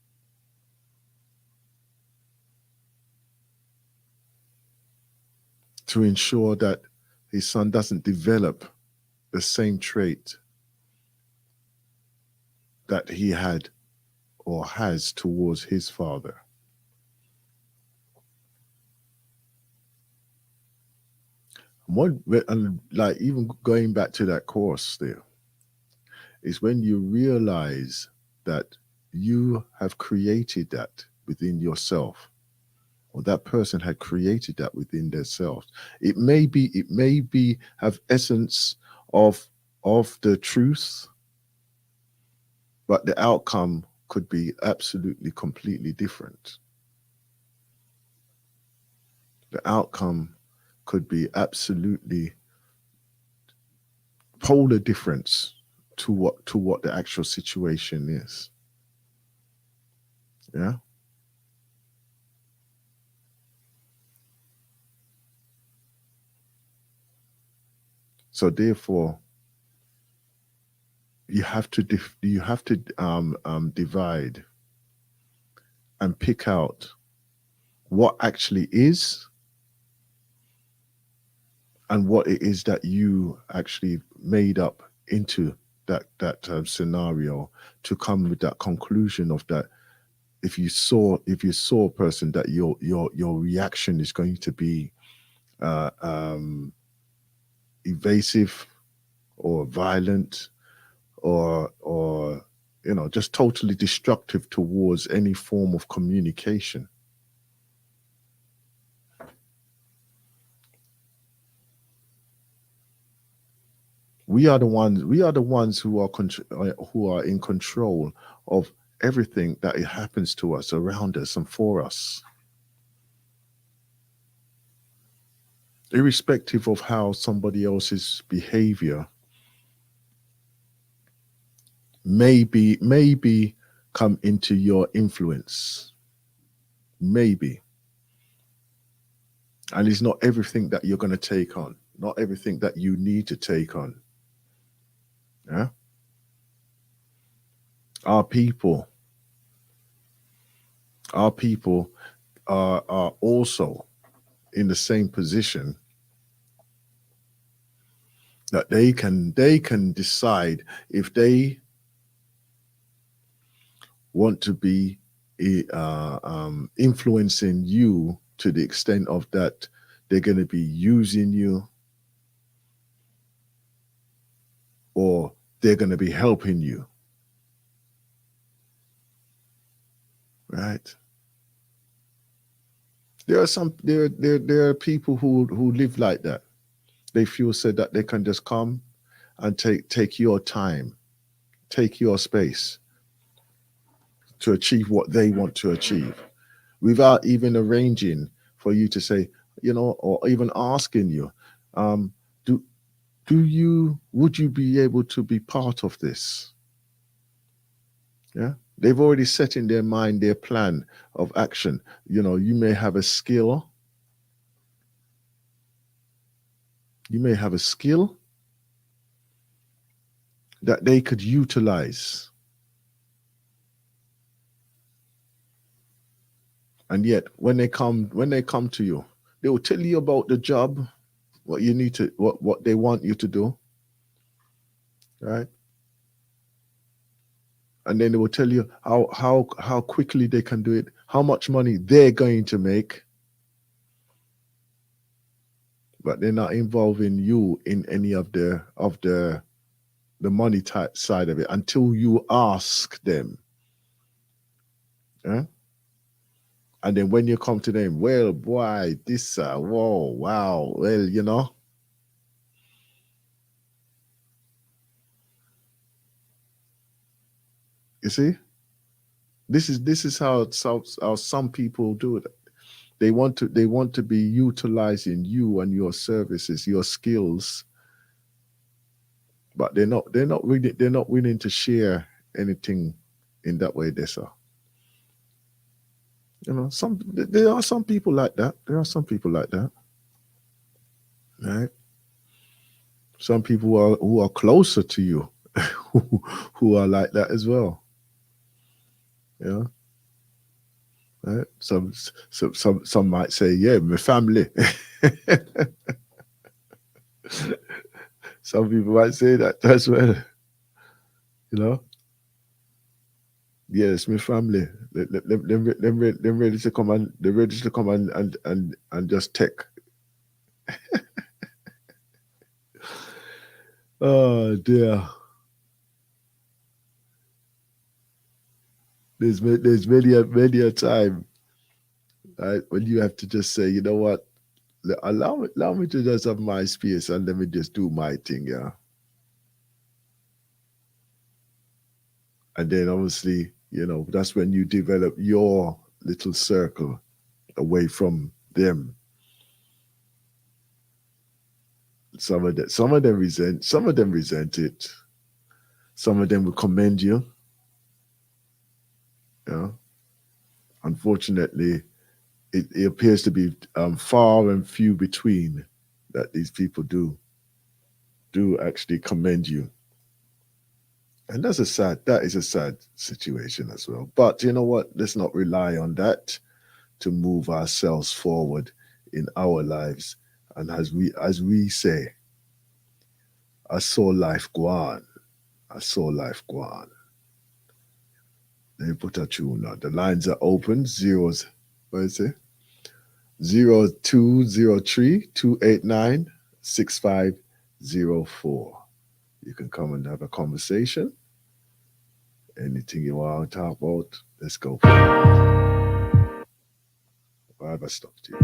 To ensure that his son doesn't develop the same trait that he had or has towards his father. And like even going back to that course there, is when you realize that you have created that within yourself, or that person had created that within themselves. It may be have essence of the truth, but the outcome could be absolutely completely different. The outcome could be absolutely polar difference to what the actual situation is. Yeah. So therefore, you have to divide and pick out what actually is and what it is that you actually made up into that scenario to come with that conclusion of that. If you saw a person, that your reaction is going to be uh, um, evasive or violent or just totally destructive towards any form of communication. We are the ones who are in control of everything that it happens to us, around us, and for us, irrespective of how somebody else's behavior maybe come into your influence, maybe. And it's not everything that you're going to take on, not everything that you need to take on. Yeah. Our people are also in the same position that they can decide if they want to be influencing you to the extent of that they're going to be using you, or they're going to be helping you. Right? There are people who live like that. They feel said that they can just come and take your time, take your space to achieve what they want to achieve, without even arranging for you to say, or even asking you, do would you be able to be part of this? Yeah. They've already set in their mind their plan of action. You may have a skill. You may have a skill that they could utilize. And yet when they come to you, they will tell you about the job, what you need to what they want you to do. Right? And then they will tell you how quickly they can do it, how much money they're going to make. But they're not involving you in any of the money type side of it until you ask them. Yeah? And then when you come to them, well, boy, this, whoa, wow, well, you see, this is how some people do it. They want to be utilizing you and your services, your skills, but they're not willing to share anything in that way. There are some people like that. Right? Some people who are closer to you, who are like that as well. Yeah. Right? Some might say, yeah, my family. Some people might say that as well. Yes, my family. Them ready to come and they're ready to come and just take. Oh dear. There's many a time, right, when you have to just say, you know what, allow me to just have my space and let me just do my thing, yeah. And then obviously, that's when you develop your little circle away from them. Some of them resent it. Some of them will commend you. Yeah. Unfortunately, it appears to be far and few between that these people do actually commend you. And that is a sad situation as well. But you know what? Let's not rely on that to move ourselves forward in our lives. And as we say, I saw life go on. I saw life go on. Let me put a tune on. The lines are open. Zeros, what is it? 0203-289-6504. You can come and have a conversation. Anything you want to talk about, let's go for it. Why have I stopped you?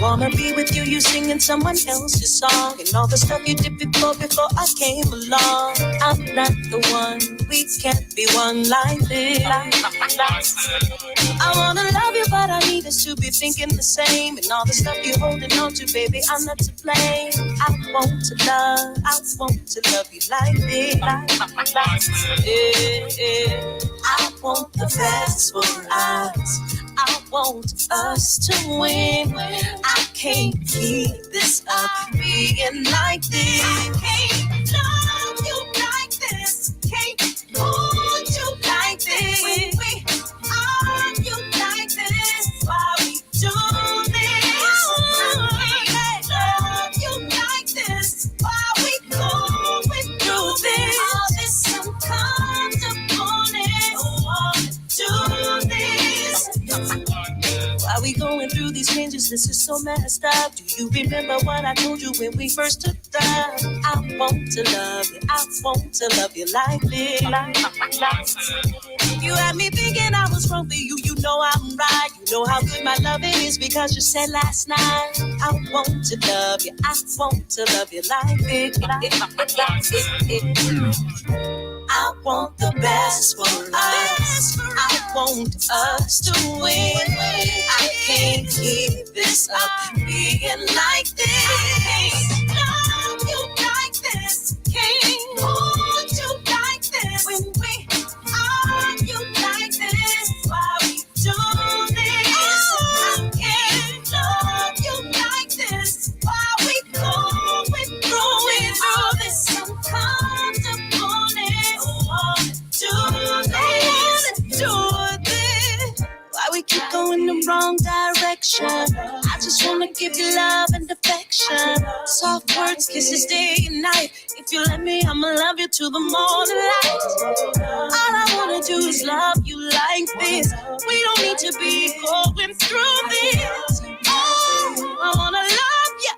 Wanna be with you, you singing someone else's song, and all the stuff you did before I came along. I'm not the one, we can't be one like this. I wanna love you, but I need us to be thinking the same, and all the stuff you're holding on to, baby, I'm not to blame. I want to love you like this. Yeah. I want the best for us. I want us to win. I can't keep this up being like this. I can't love you like this. Can't hold you like this. When we argue like this, why we do this? I can't love you like this. Why we going through this? All this uncomfortableness. Do this. Why we going through these changes? This is so messed up. Do you remember what I told you when we first took up? I want to love you. I want to love you like this. You had me thinking I was wrong for you. You know I'm right. You know how good my loving is because you said last night. I want to love you. I want to love you like this. I want the best for us. I want us to win. I can't keep this up being like this. Love you like this. Can't hold you like this. When we argue like this, why we do this? I can't love you like this. Why we going through this uncomfortableness? Do this. Why we keep going the wrong direction? I just wanna give you love and affection. Soft words, kisses day and night. If you let me, I'ma love you till the morning light. All I wanna do is love you like this. We don't need to be going through this. Oh, I wanna love you.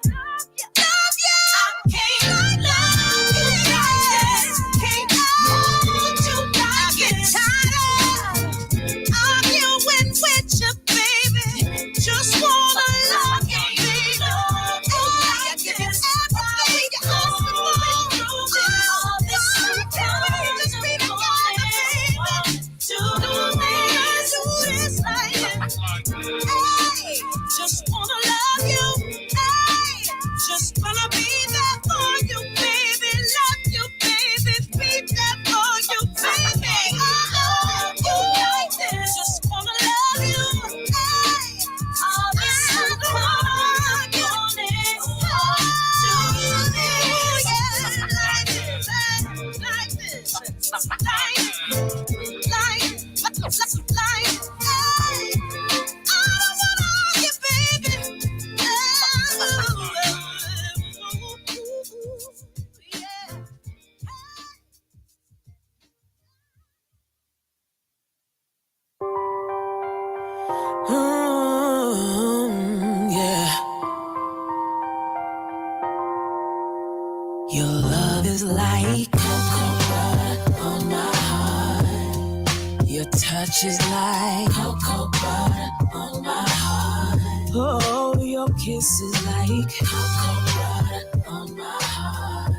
Love you. I can't love you like this. Can't hold you like this. Arguing with you, baby. Just wanna love you, baby. Oh, I give you everything you ask for. All this time, just be the one, baby. Do this Yeah. Your love is like cocoa butter on my heart. Your touch is like cocoa butter on my heart. Oh, your kiss is like cocoa butter on my heart.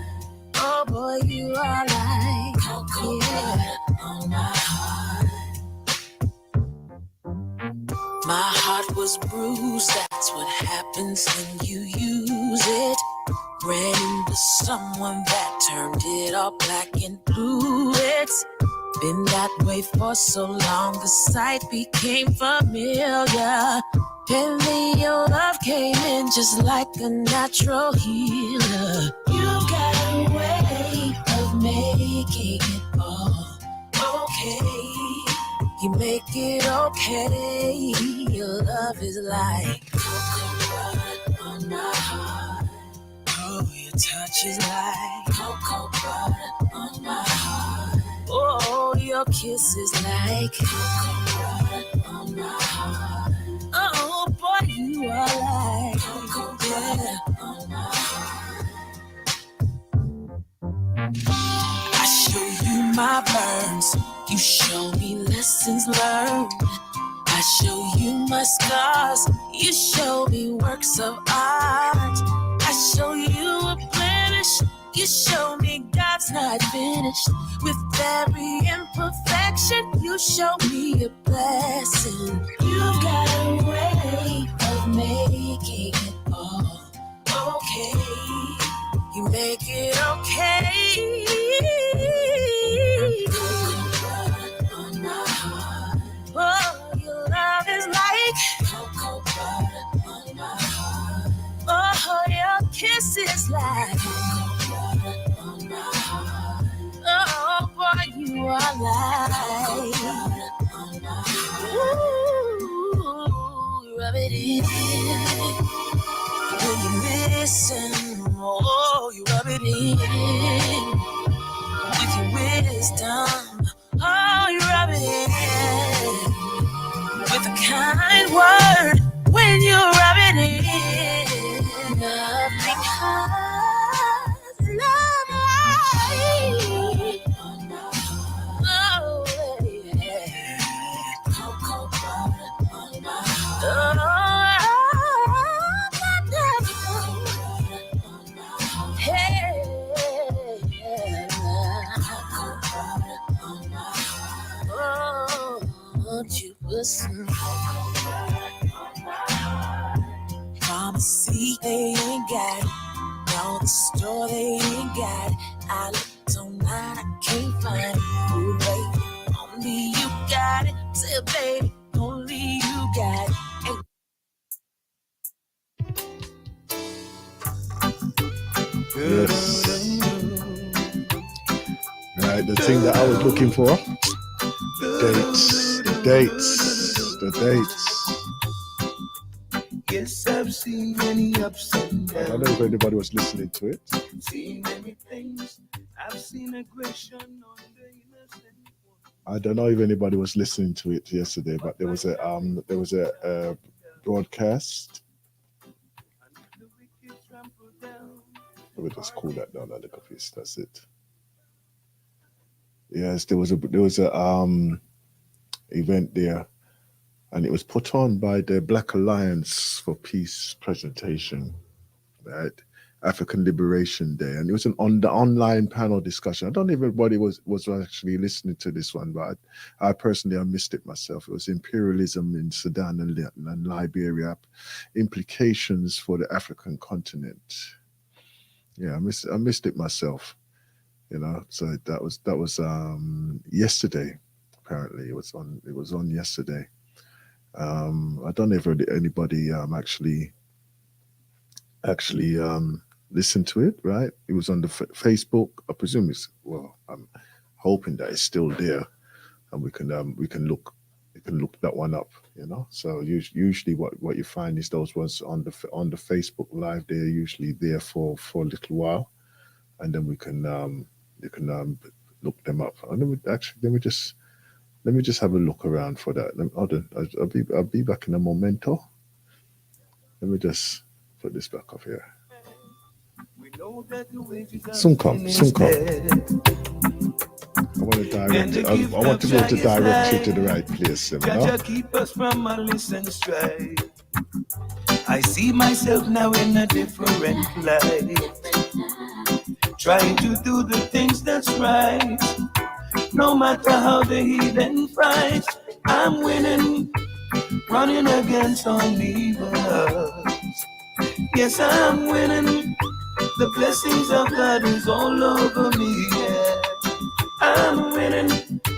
Oh boy, you are like cocoa butter on my heart. My heart was bruised, that's what happens when you use it. Ran into someone that turned it all black and blue. It's been that way for so long, the sight became familiar. And then your love came in just like a natural healer. You got a way of making it all okay. You make it okay. Your love is like cocoa butter on my heart. Oh, your touch is like cocoa butter on my heart. Oh, your kiss is like cocoa butter on my heart. Oh, boy, you are like cocoa butter on my heart. I show you my burns, you show me lessons learned. I show you my scars, you show me works of art. I show you a blemish, you show me God's not finished. With every imperfection, you show me a blessing. You got a way of making it all okay. You make it okay. On my heart. Oh, your love is like cocoa butter on my heart. Oh, your kiss is like cocoa butter on my heart. Oh, boy, you are like cocoa butter on my heart. Ooh, rub it in when you listen. Oh, you rub it in with your wisdom. Oh, you rub it in with a kind word when you rub it in. Because love lies. Oh, yeah. Cocoa butter on my heart. Oh, hey, won't you put some pharmacy they ain't got it. No, the store they ain't got it. I looked online, I can't find it. Ooh, baby, only you got it. Say, baby, only you got it. Yes. Right, the thing that I was looking for. The dates. Yes, I've seen many ups and I downs. don't know if anybody was listening to it. Seen many things. I've seen aggression on the innocent one. I don't know if anybody was listening to it yesterday, but there was a broadcast. Let me just cool that down a little bit. That's it. Yes, there was a event there, and it was put on by the Black Alliance for Peace presentation, right? African Liberation Day, and it was on the online panel discussion. I don't know if everybody was actually listening to this one, but I personally missed it myself. It was imperialism in Sudan and Liberia, implications for the African continent. Yeah, I missed it myself. You know, so that was yesterday. Apparently, it was on yesterday. I don't know if anybody actually listened to it. Right? It was on the Facebook. I presume I'm hoping that it's still there, and we can look that one up. You know, so usually what you find is those ones on the Facebook Live. They're usually there for a little while, and then you can look them up. And let me Let me just have a look around for that. Hold on. I'll be back in a momento. Let me just put this back up here. We know that the wages of Soon come, sin soon is come. death. I want to direct And it. the I gift want to of go to joy is direct you to the life. right place, you know? Jaja keep us from malice and strife. I see myself now in a different light, trying to do the things that's right. No matter how the heathen fight, I'm winning, running against uneven odds. Yes, I'm winning. The blessings of God is all over me. Yeah, I'm winning,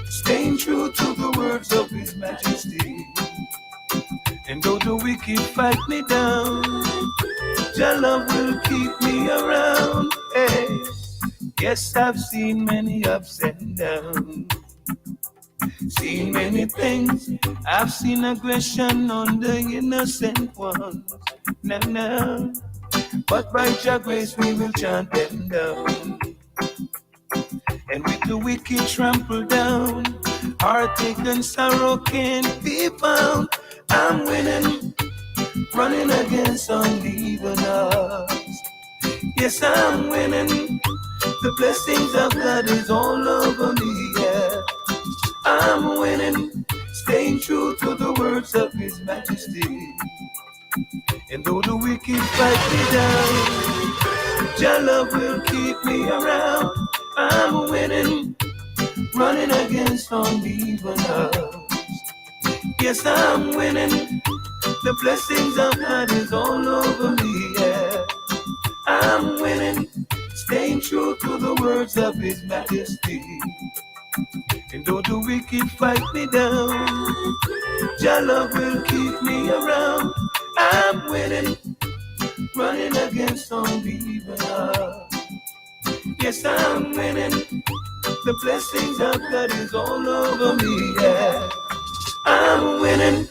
staying true to the words of His Majesty. And though the wicked fight me down, Your love will keep me around. Hey, yes, I've seen many ups and downs, seen many things. I've seen aggression on the innocent ones. No, but by Your grace we will chant them down. And with the wicked trampled down, heartache and sorrow can't be found. I'm winning, running against uneven odds. Yes, I'm winning. The blessings of God is all over me. Yeah, I'm winning, staying true to the words of His Majesty. And though the wicked fight me down, Your love will keep me around. I'm winning, running against uneven odds. Yes, I'm winning. The blessings of God is all over me. Yeah, I'm winning, staying true to the words of His Majesty. And though the wicked fight me down, Your love will keep me around. I'm winning, running against uneven odds. Yes, I'm winning. The blessings of God is all over me. Yeah, I'm winning.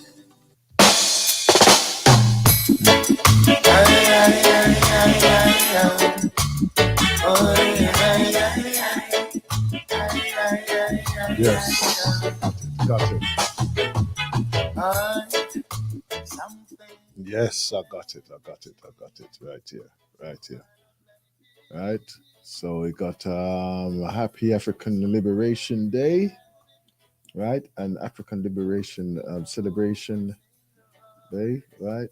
Yes. Got it. Yes, I got it. Right here. Right. So we got a happy African Liberation Day, right? And African Liberation Celebration Day, right?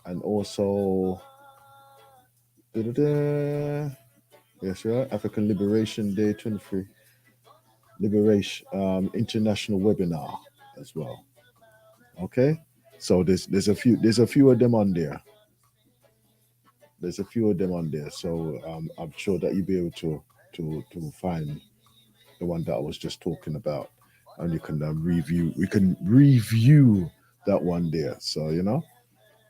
And also yes, right. African Liberation Day 23 Liberation International Webinar as well. Okay. So there's a few of them on there. There's a few of them on there. So I'm sure that you'll be able to find the one that I was just talking about, and you can review. We can review that one there. So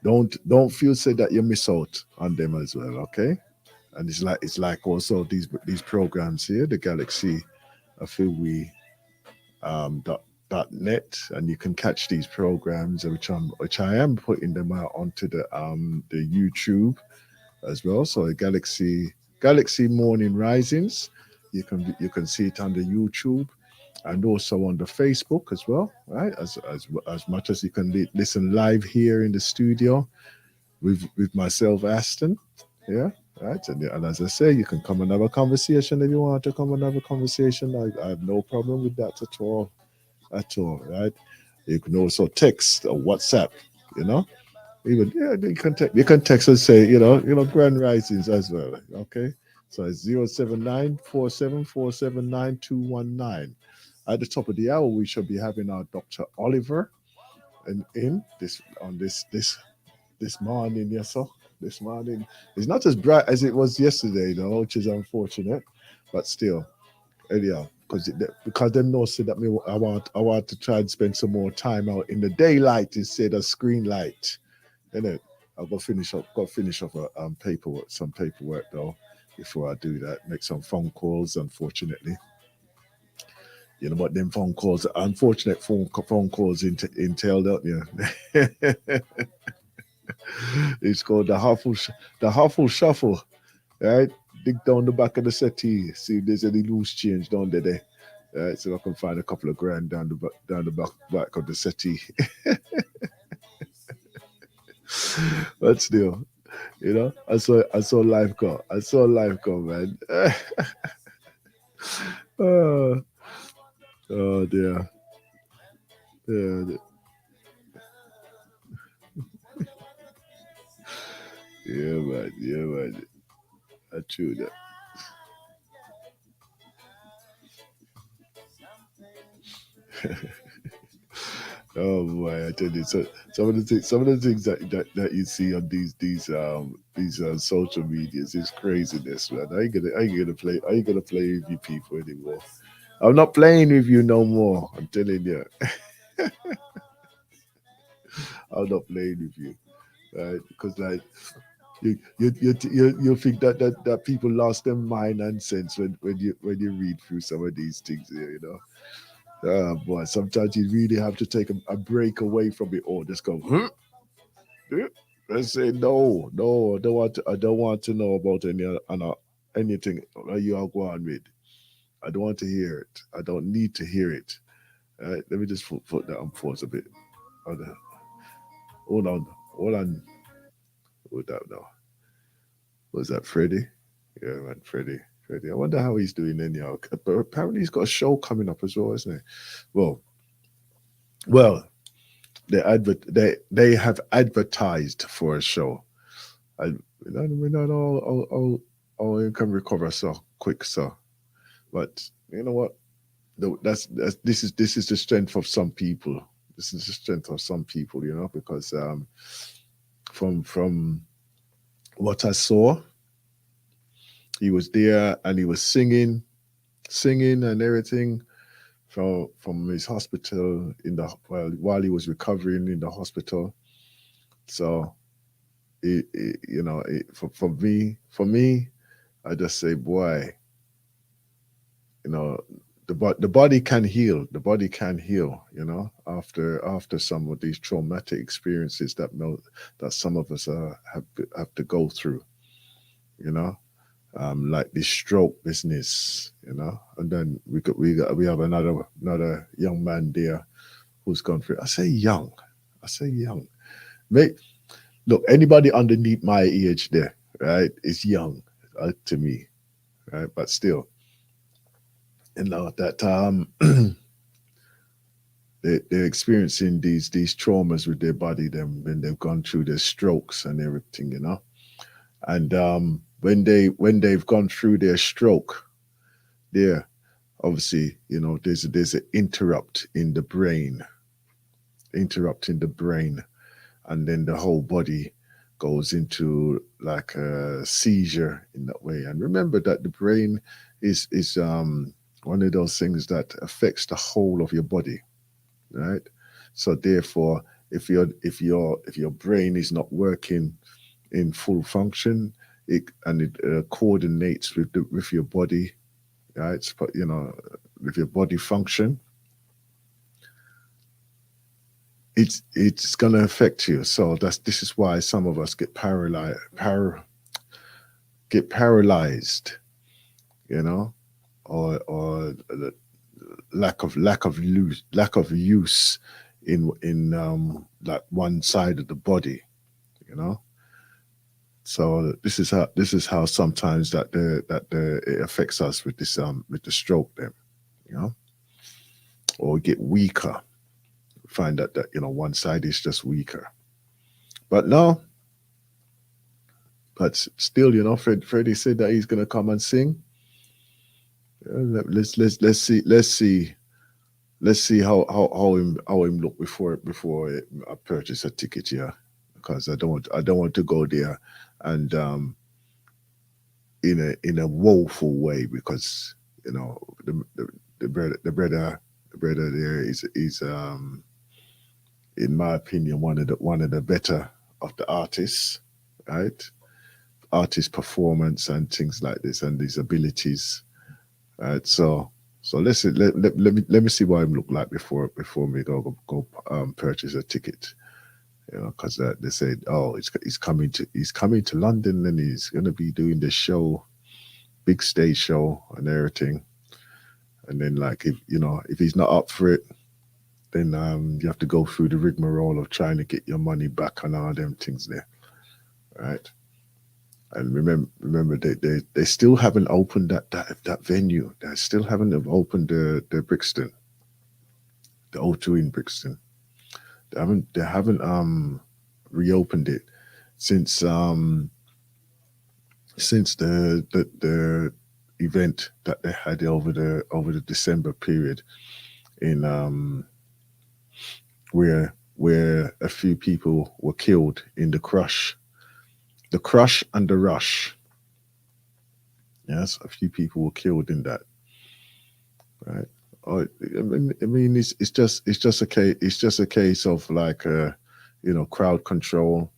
don't feel say that you miss out on them as well. Okay, and it's like also these programs here, the Galaxy, I feel we .net, and you can catch these programs which I am putting them out onto the YouTube as well. So the Galaxy Morning Risings, you can see it on the YouTube and also on the Facebook as well, right? As much as you can listen live here in the studio with myself, Aston, yeah, right. And as I say, you can come and have a conversation if you want to come and have a conversation. I have no problem with that at all, right? You can also text or WhatsApp, even you can text and say grand risings as well. Okay, so it's 079-4747-9219. At the top of the hour we shall be having our Dr. Oliver in this morning. Yes, sir. This morning it's not as bright as it was yesterday though, which is unfortunate, but still anyhow, because them know say that I want to try and spend some more time out in the daylight instead of screen light. I've got to finish up some paperwork though before I do that. Make some phone calls, unfortunately. What them phone calls, unfortunate phone calls entail, don't you? It's called the Huffle Shuffle, right? Dig down the back of the settee, see if there's any loose change down there. So I can find a couple of grand down the back of the settee. But still, I saw life go. I saw life go, man. oh, oh dear. Yeah, yeah, man. Yeah, man. I true that. Oh boy, I tell you, so some of the things that you see on these social medias is craziness, man. I ain't gonna play with you people anymore. I'm not playing with you no more. I'm telling you, I'm not playing with you, right? Because like you think that people lost their mind and sense when you read through some of these things here, you know. Oh boy, sometimes you really have to take a break away from it all. Just go, huh? Yeah. I say no, no. I don't want to know about anything that you are going with. I don't want to hear it. I don't need to hear it. All right, let me just put that on pause a bit. Hold on, hold on, hold on. Hold that now. Was that Freddie? Yeah, man, Freddie. Freddie. I wonder how he's doing anyhow. But apparently he's got a show coming up as well, isn't he? Well, well, they have advertised for a show. I we not all you can recover so quick, so. But you know what? That's this is the strength of some people. This is the strength of some people, because from what I saw, he was there and he was singing and everything from his hospital while he was recovering in the hospital. So for me, I just say, boy, you know, the body can heal. The body can heal. After some of these traumatic experiences that some of us have to go through. You know, like this stroke business. And then we have another young man there who's gone through. I say young. Mate, look, anybody underneath my age there, right, is young to me, right? But still, that they're experiencing these traumas with their body, them when they've gone through their strokes and everything, and when they've gone through their stroke, there obviously there's an interrupt in the brain, and then the whole body goes into like a seizure in that way. And remember that the brain is one of those things that affects the whole of your body, right? So therefore, if your brain is not working in full function, it coordinates with your body, right? With your body function, it's going to affect you. So this is why some of us get paralyzed, you know, or the lack of use in like one side of the body, you know. So this is how sometimes it affects us with the stroke then, you know, or we get weaker. Find that one side is just weaker. But no, but still, Freddie said that he's gonna come and sing. Let's see how him look before I purchase a ticket here, because I don't want to go there and in a woeful way, because the brother there is in my opinion one of the better of the artists, right? Artist performance and things like this and these abilities, right? So let me see what him look like before we go purchase a ticket, because they said, oh, he's coming to London, and he's going to be doing the show, big stage show and everything. And then like if he's not up for it, then you have to go through the rigmarole of trying to get your money back and all them things there, right? And remember they still haven't opened that venue. They still haven't opened the Brixton, the O2 in Brixton. They haven't reopened it since the event that they had over the December period in where a few people were killed in the crush and the rush. Yes, a few people were killed in that, right? I mean, it's just a case of like crowd control,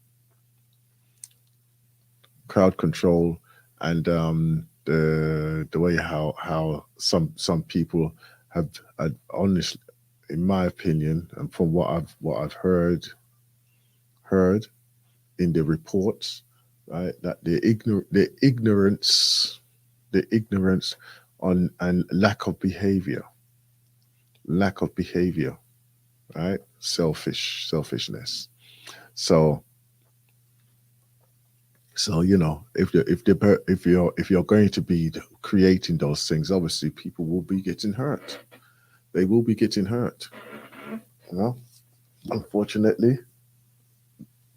and the way how some people have honestly, in my opinion, and from what I've heard in the reports, right, that the ignorance on and lack of behavior, right, selfishness. So if you're going to be creating those things, obviously people will be getting hurt. They will be getting hurt. Unfortunately,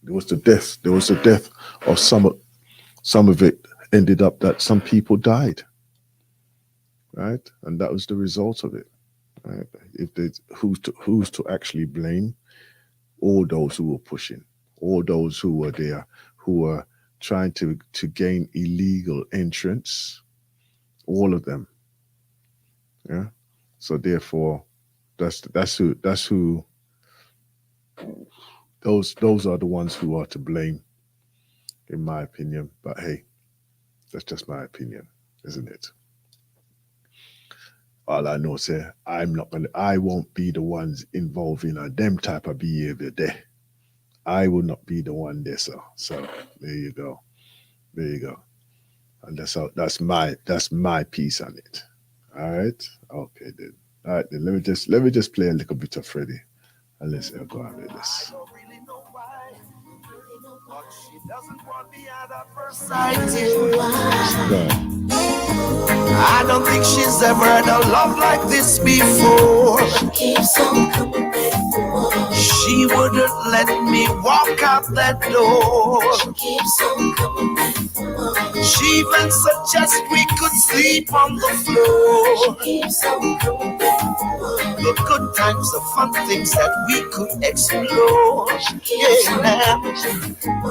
there was the death of some of it. Ended up that some people died, right? And that was the result of it, right? If there's who's to actually blame? All those who were pushing, all those who were there, who were trying to gain illegal entrance, all of them. Yeah. So therefore, those are the ones who are to blame, in my opinion. But hey, that's just my opinion, isn't it? All I know is I won't be the ones involved in them type of behavior there. I will not be the one there, so there you go. And that's my piece on it. All right. Okay then. All right then. Let me just play a little bit of Freddie, and let's go on with this. I don't really know why, but she doesn't want me at her first sight. I don't think she's ever had a love like this before. She keeps on coming back for more. She wouldn't let me walk out that door. She keeps on coming back for more. She even suggests we could sleep on the floor. She keeps on coming back for more. The good times, the fun things that we could explore.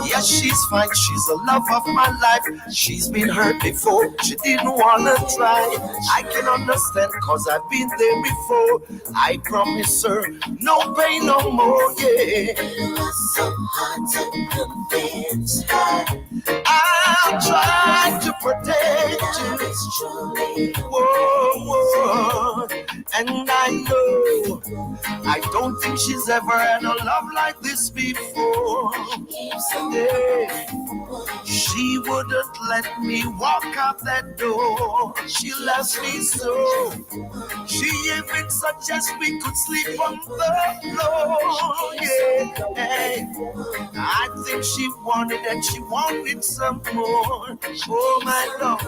Yeah, she's fine. She's the love of my life. She's been hurt before. She didn't wanna try. I can understand, cause I've been there before. I promise her, no pain no more, yeah. It was so hard to convince her. I'll try to protect you. It's truly whoa. And I know I don't think she's ever had a love like this before. Yeah. She wouldn't let me walk out that door. She loves me so. She even suggests we could sleep on the floor. Yeah. I think she wanted and she wanted some more. Oh my Lord,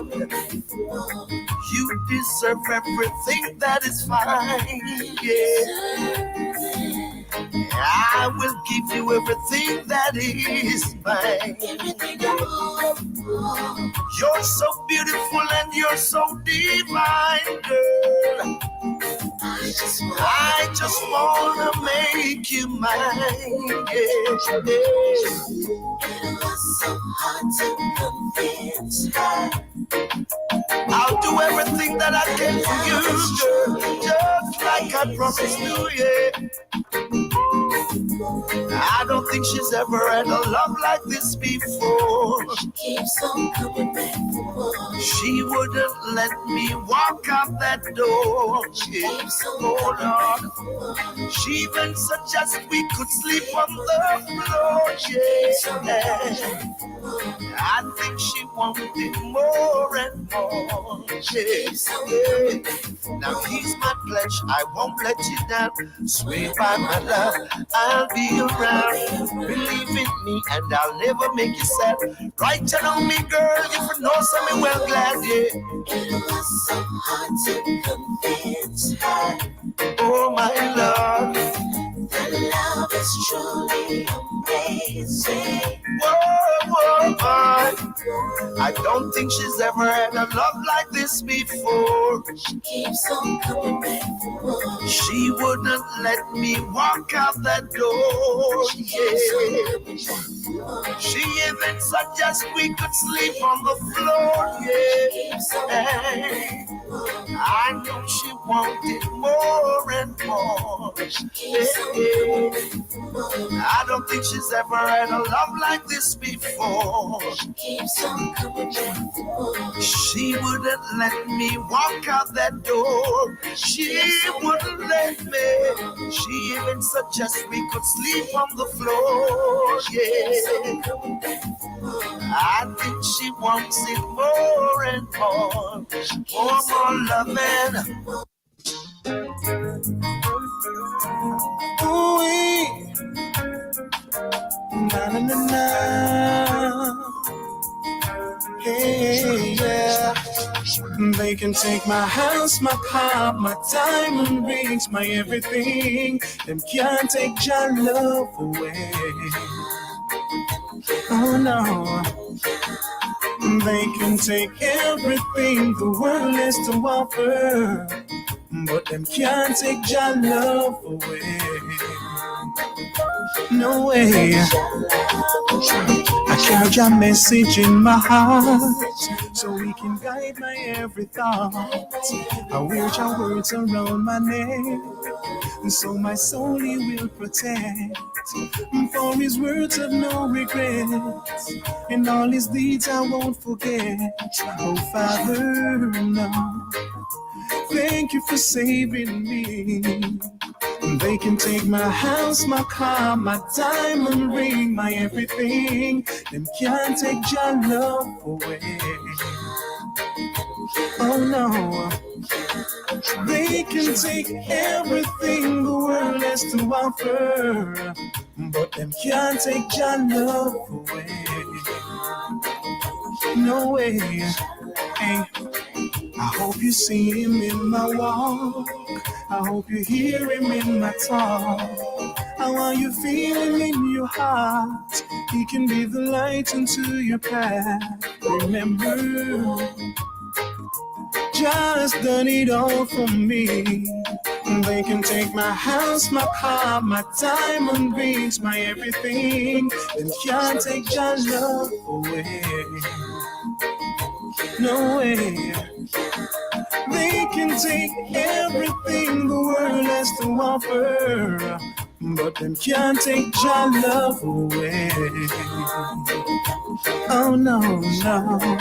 you deserve everything that is fine. Yeah. I will give you everything that is mine. You're so beautiful and you're so divine, girl. I just wanna make you mine. Yeah. It was so hard to convince her. I'll do everything that I can for you, girl, just like I promised to, yeah. I don't think she's ever had a love like this before. She keeps on coming back for more. She wouldn't let me walk out that door. She keeps on Lord. She even suggests we could sleep on the floor. yeah. I think she wanted more and more. Yeah. Now here's my pledge, I won't let you down. Swear by my love, I'll be around. Believe in me and I'll never make you sad. Right on me, girl, if you know something well glad, yeah. It was so hard to convince her Oh my love, that love is truly amazing. whoa, boy. I don't think she's ever had a love like this before. She keeps on coming back for more. She wouldn't let me walk out that door. She keeps on Yeah. coming back for more. She even suggests we could sleep on the floor. Yeah. Keeps on Hey, I know she wanted more and more. keeps on Hey, for more. I don't think she's ever had a love like this before. She keeps on coming back for more. She wouldn't let me walk out that door. She wouldn't let me. She even suggests we could sleep on the floor. Yeah, I think she wants it more and more. More loving. Ooh, na na na na. Hey, yeah. They can take my house, my car, my diamond rings, my everything. Them can't take your love away. Oh no. They can take everything the world has to offer, but them can't take your love away. No way. I carry your message in my heart, so we can guide my every thought. I wear your words around my neck, and so my soul he will protect. For his words have no regrets, and all his deeds I won't forget. Oh Father, no. Thank you for saving me. They can take my house, my car, my diamond ring, my everything. Them can't take your love away. Oh no. They can take everything the world has to offer, but them can't take your love away. No way. Hey. I hope you see him in my walk. I hope you hear him in my talk. How are you feeling in your heart? He can be the light into your path. Remember, just done it all for me. They can take my house, my car, my diamond rings, my everything. They can't take your love away. No way. They can take everything the world has to offer, but them can't take your love away. Oh no, no.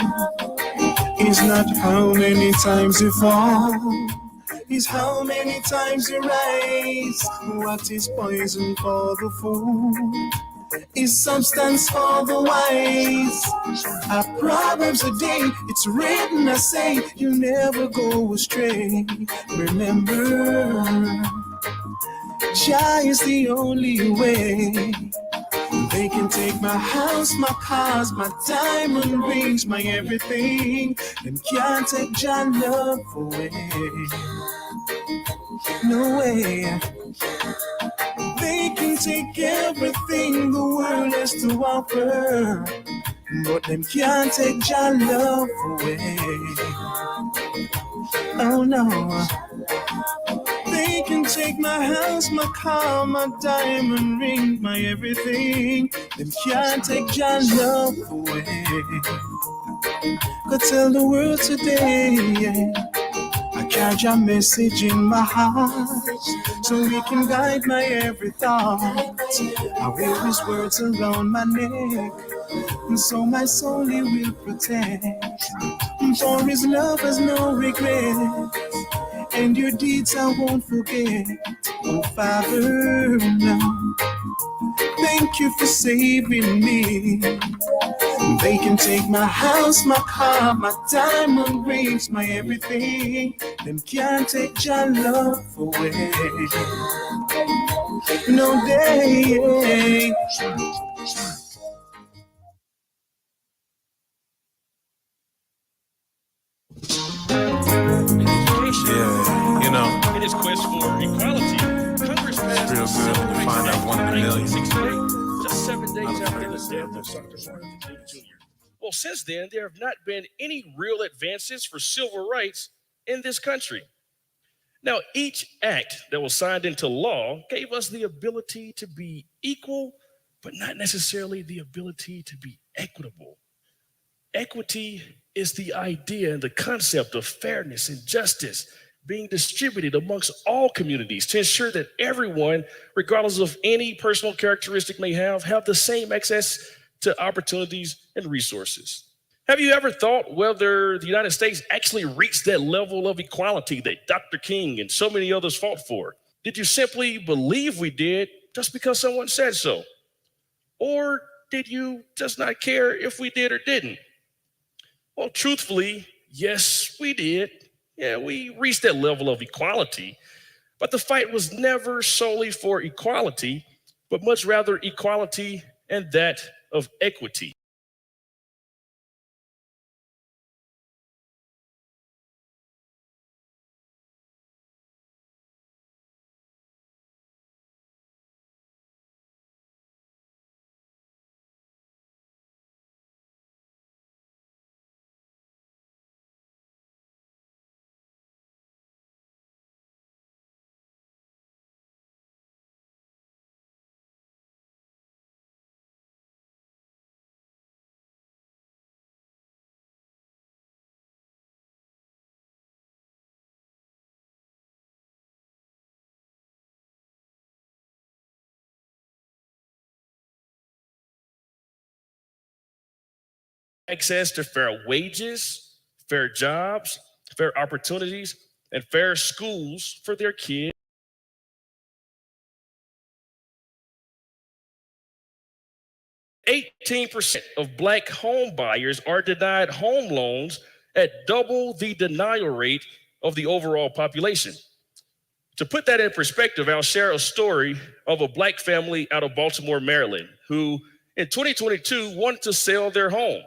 It's not how many times you fall, it's how many times you rise. What is poison for the fool is substance for the wise. Our Proverbs a day, it's written, I say, you never go astray. Remember, Jah is the only way. They can take my house, my cars, my diamond rings, my everything, and can't take Jah love away. No way. They can take everything the world has to offer, but them can't take Jah love away. Oh no. They can take my house, my car, my diamond ring, my everything. Them can't take Jah love away. Go tell the world today, yeah. I carry your message in my heart, so we can guide my every thought. I wear his words around my neck, and so my soul he will protect. For his love has no regrets, and your deeds I won't forget. Oh Father, no. thank you for saving me. They can take my house, my car, my diamond rings, my everything. Them can't take your love away. No day. Yeah, you know, In his quest for equality, Congress passed real good when you find out 1 in a million. 1968, just 7 days after the death of Dr. Martin Luther King Jr. Well, since then, there have not been any real advances for civil rights in this country. Now, each act that was signed into law gave us the ability to be equal, but not necessarily the ability to be equitable. Equity is the idea and the concept of fairness and justice being distributed amongst all communities to ensure that everyone, regardless of any personal characteristic may have the same access to opportunities and resources. Have you ever thought whether the United States actually reached that level of equality that Dr. King and so many others fought for? Did you simply believe we did just because someone said so? Or did you just not care if we did or didn't? Well, truthfully, yes, we did. Yeah, we reached that level of equality, but the fight was never solely for equality, but much rather equality and that of equity. Access to fair wages, fair jobs, fair opportunities, and fair schools for their kids. 18% of Black home buyers are denied home loans at double the denial rate of the overall population. To put that in perspective, I'll share a story of a Black family out of Baltimore, Maryland, who in 2022 wanted to sell their home.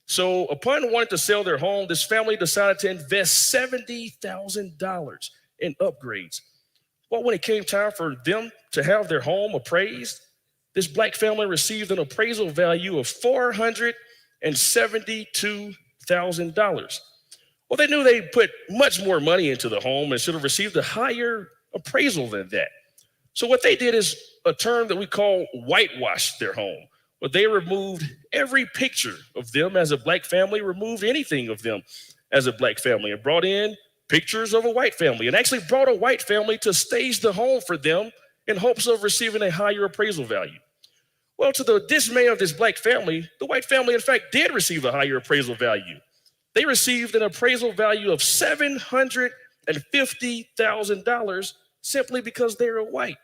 So upon wanting to sell their home, this family decided to invest $70,000 in upgrades. Well, when it came time for them to have their home appraised, this Black family received an appraisal value of $472,000. Well, they knew they put much more money into the home and should have received a higher appraisal than that. So what they did is a term that we call whitewash their home. Well, they removed every picture of them as a Black family, removed anything of them as a Black family, and brought in pictures of a white family, and actually brought a white family to stage the home for them in hopes of receiving a higher appraisal value. Well, to the dismay of this Black family, the white family, in fact, did receive a higher appraisal value. They received an appraisal value of $750,000 simply because they were white.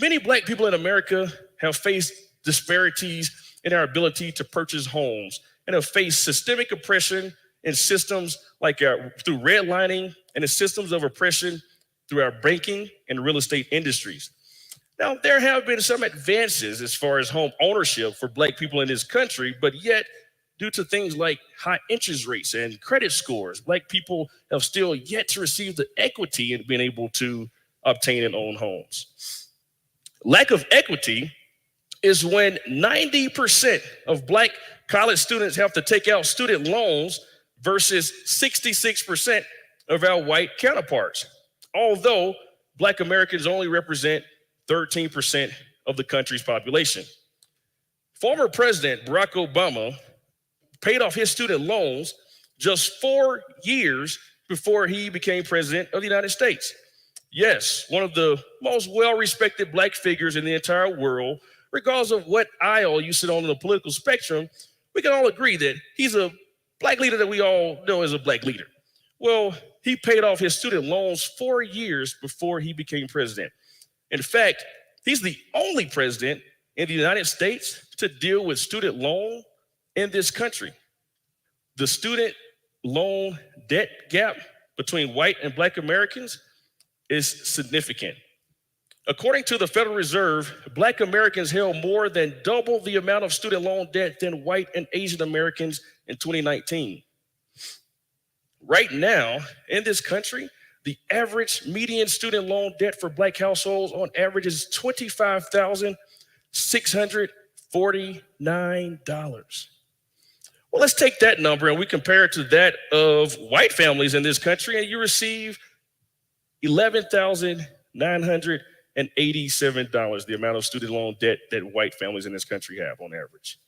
Many Black people in America have faced disparities in our ability to purchase homes and have faced systemic oppression in systems like through redlining and the systems of oppression through our banking and real estate industries. Now, there have been some advances as far as home ownership for Black people in this country, but yet, due to things like high interest rates and credit scores, Black people have still yet to receive the equity in being able to obtain and own homes. Lack of equity is when 90% of Black college students have to take out student loans versus 66% of our white counterparts, although Black Americans only represent 13% of the country's population. Former President Barack Obama paid off his student loans just 4 years before he became president of the United States. Yes, one of the most well-respected Black figures in the entire world, regardless of what aisle you sit on in the political spectrum, we can all agree that he's a Black leader that we all know as a Black leader. Well, he paid off his student loans 4 years before he became president. In fact, He's the only president in the United States to deal with student loan in this country. The student loan debt gap between white and black Americans is significant. According to the Federal Reserve, black Americans held more than double the amount of student loan debt than white and Asian Americans in 2019. Right now, in this country, the average median student loan debt for black households on average is $25,649. Well, let's take that number and we compare it to that of white families in this country, and you receive $11,987, the amount of student loan debt that white families in this country have on average.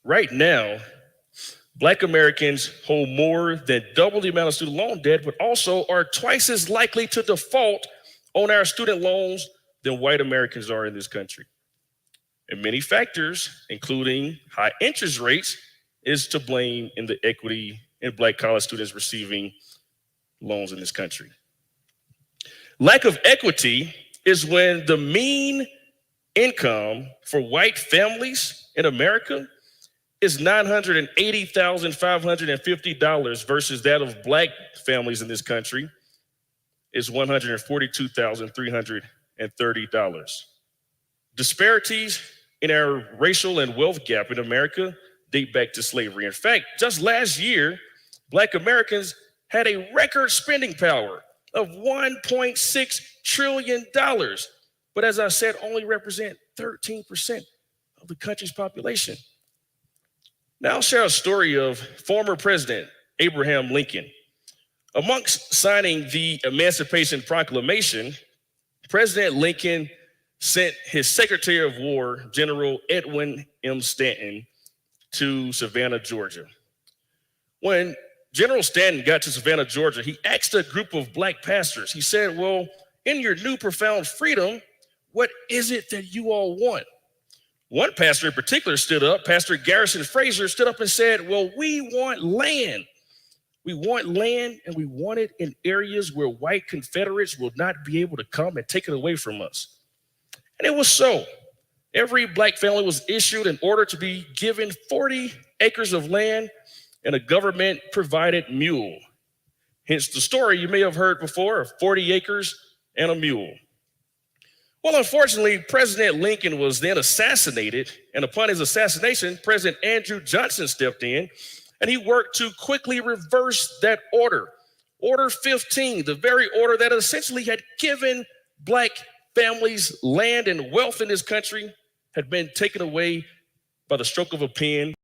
Right now, black Americans hold more than double the amount of student loan debt, but also are twice as likely to default on our student loans than white Americans are in this country. And many factors, including high interest rates, is to blame in the equity in black college students receiving loans in this country. Lack of equity is when the mean income for white families in America is $980,550 versus that of black families in this country is $142,330. Disparities in our racial and wealth gap in America date back to slavery. In fact, just last year, black Americans had a record spending power of $1.6 trillion. But as I said, only represent 13% of the country's population. Now I'll share a story of former President Abraham Lincoln. Amongst signing the Emancipation Proclamation, President Lincoln sent his Secretary of War, General Edwin M. Stanton, to Savannah, Georgia. When General Stanton got to Savannah, Georgia, he asked a group of black pastors, he said, well, in your new profound freedom, what is it that you all want? One pastor in particular stood up, Pastor Garrison Fraser stood up and said, well, we want land. We want land, and we want it in areas where white Confederates will not be able to come and take it away from us. And it was so. Every black family was issued an order to be given 40 acres of land and a government provided mule. Hence the story you may have heard before of 40 acres and a mule. Well, unfortunately, President Lincoln was then assassinated, and upon his assassination, President Andrew Johnson stepped in, and he worked to quickly reverse that order. Order 15, the very order that essentially had given black families land and wealth in this country, had been taken away by the stroke of a pen.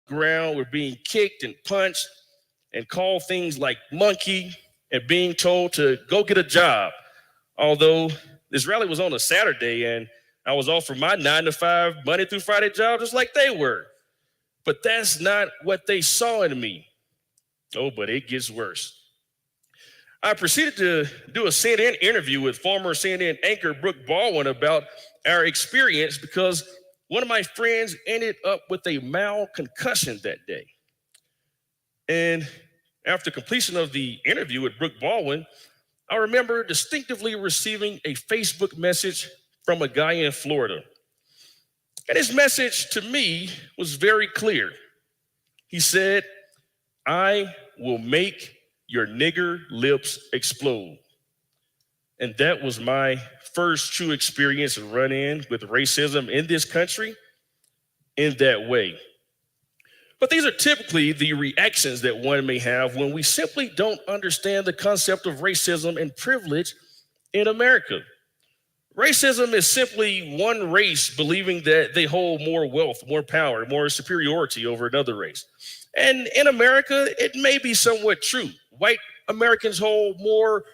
ground. We're being kicked and punched and called things like monkey and being told to go get a job. Although this rally was on a Saturday and I was off from my 9 to 5 Monday through Friday job just like they were. But that's not what they saw in me. Oh, but it gets worse. I proceeded to do a CNN interview with former CNN anchor Brooke Baldwin about our experience because one of my friends ended up with a mild concussion that day. And after completion of the interview with Brooke Baldwin, I remember distinctively receiving a Facebook message from a guy in Florida. And his message to me was very clear. He said, "I will make your nigger lips explode." And that was my first true experience and run-in with racism in this country in that way. But these are typically the reactions that one may have when we simply don't understand the concept of racism and privilege in America. Racism is simply one race believing that they hold more wealth, more power, more superiority over another race. And in America, it may be somewhat true. White Americans hold more,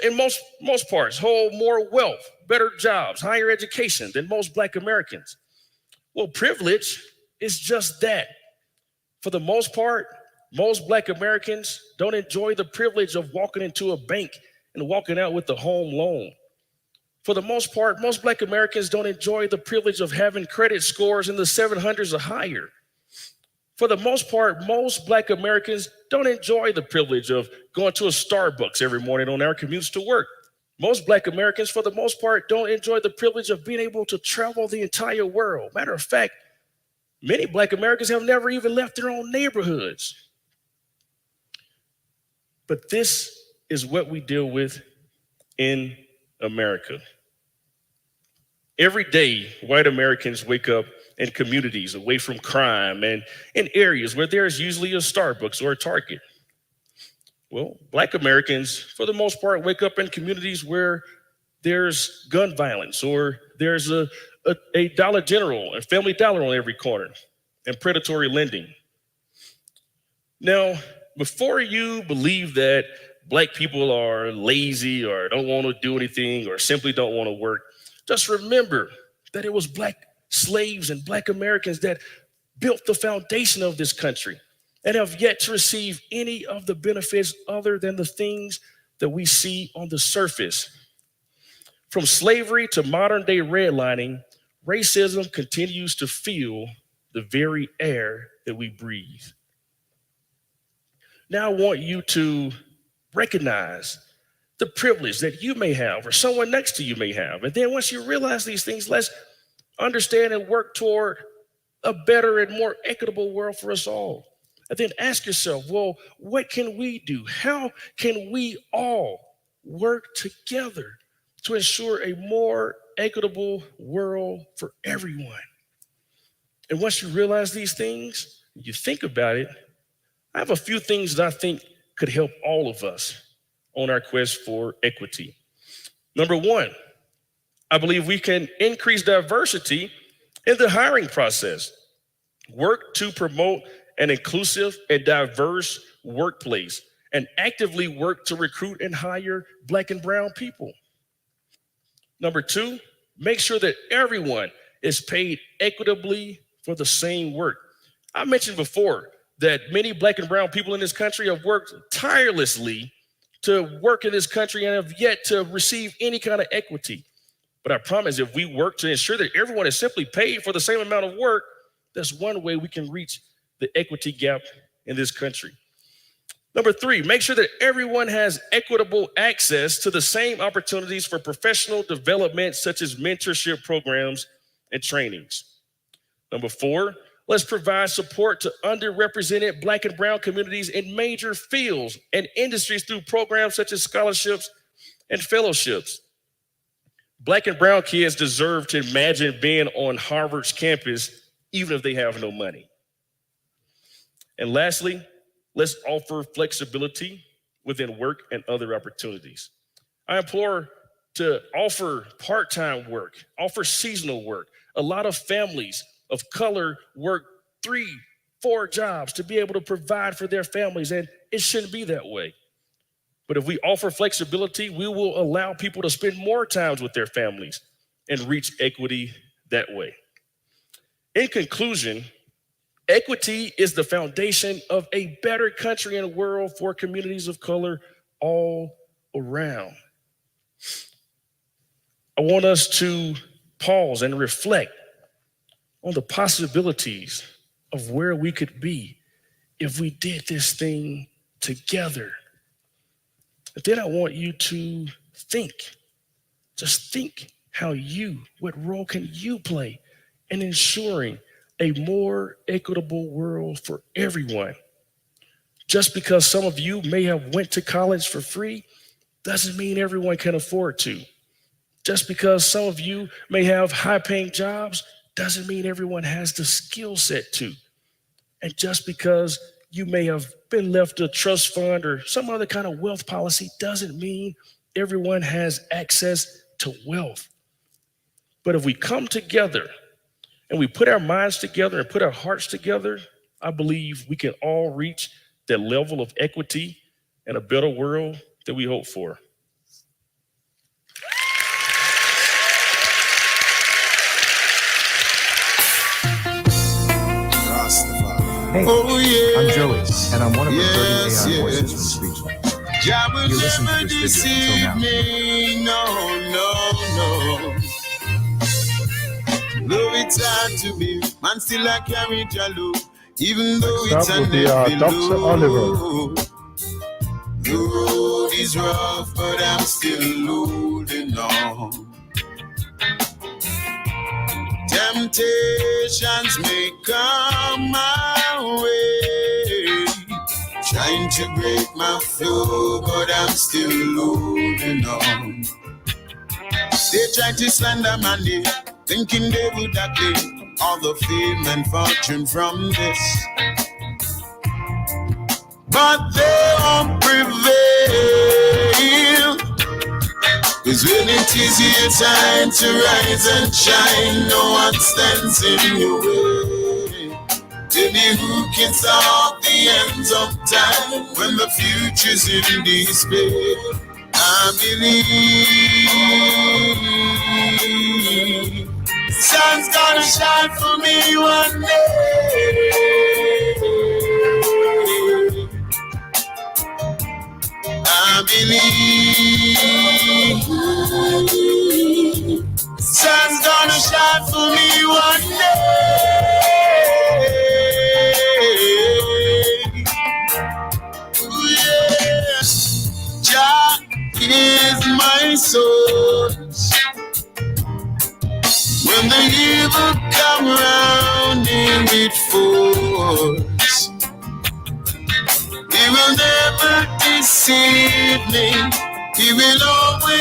in most parts, hold more wealth, better jobs, higher education than most Black Americans. Well, privilege is just that. For the most part, most Black Americans don't enjoy the privilege of walking into a bank and walking out with a home loan. For the most part, most Black Americans don't enjoy the privilege of having credit scores in the 700s or higher. For the most part, most Black Americans don't enjoy the privilege of going to a Starbucks every morning on our commutes to work. Most Black Americans, for the most part, don't enjoy the privilege of being able to travel the entire world. Matter of fact, many Black Americans have never even left their own neighborhoods. But this is what we deal with in America. Every day, white Americans wake up in communities away from crime and in areas where there's usually a Starbucks or a Target. Well, Black Americans, for the most part, wake up in communities where there's gun violence or there's a Dollar General and Family Dollar on every corner and predatory lending. Now, before you believe that Black people are lazy or don't want to do anything or simply don't want to work, just remember that it was Black slaves and Black Americans that built the foundation of this country and have yet to receive any of the benefits other than the things that we see on the surface. From slavery to modern day redlining, racism continues to fuel the very air that we breathe. Now I want you to recognize the privilege that you may have or someone next to you may have. And then once you realize these things, let's understand and work toward a better and more equitable world for us all. And then ask yourself, well, what can we do? How can we all work together to ensure a more equitable world for everyone? And once you realize these things, you think about it, I have a few things that I think could help all of us on our quest for equity. Number one, I believe we can increase diversity in the hiring process. Work to promote an inclusive and diverse workplace and actively work to recruit and hire Black and brown people. Number two, make sure that everyone is paid equitably for the same work. I mentioned before that many Black and brown people in this country have worked tirelessly to work in this country and have yet to receive any kind of equity. But I promise if we work to ensure that everyone is simply paid for the same amount of work, that's one way we can reach the equity gap in this country. Number three, make sure that everyone has equitable access to the same opportunities for professional development, such as mentorship programs and trainings. Number four, let's provide support to underrepresented Black and brown communities in major fields and industries through programs such as scholarships and fellowships. Black and brown kids deserve to imagine being on Harvard's campus, even if they have no money. And lastly, let's offer flexibility within work and other opportunities. I implore to offer part-time work, offer seasonal work. A lot of families of color work 3, 4 jobs to be able to provide for their families, and it shouldn't be that way. But if we offer flexibility, we will allow people to spend more time with their families and reach equity that way. In conclusion, equity is the foundation of a better country and world for communities of color all around. I want us to pause and reflect on the possibilities of where we could be if we did this thing together. But then I want you to think, just think what role can you play in ensuring a more equitable world for everyone? Just because some of you may have went to college for free doesn't mean everyone can afford to. Just because some of you may have high-paying jobs doesn't mean everyone has the skill set to. And just because you may have been left a trust fund or some other kind of wealth policy doesn't mean everyone has access to wealth. But if we come together and we put our minds together and put our hearts together, I believe we can all reach that level of equity and a better world that we hope for. Hey, Oh yeah. I'm Joey, and I'm one of the 30 Yes, AI yes. voices from Speech. Jah will You listen to never this video until deceive now. me. No. Love it's hard to be, man still I carry Jalo, even though Next it's up a will be Dr. Oliver. The road is rough, but I'm still holding on. Temptations may come my way, trying to break my flow, but I'm still holding on. They try to slander money, thinking they would gain all the fame and fortune from this, but they won't prevail. 'Cause when it is your time to rise and shine, no one stands in your way. Tell me who can stop the ends of time when the future's in despair. I believe the sun's gonna shine for me one day. I believe the sun's gonna shine for me one day. Ooh, yeah. Jah is my source. When the evil come round in with force, he will never deceive me. He will always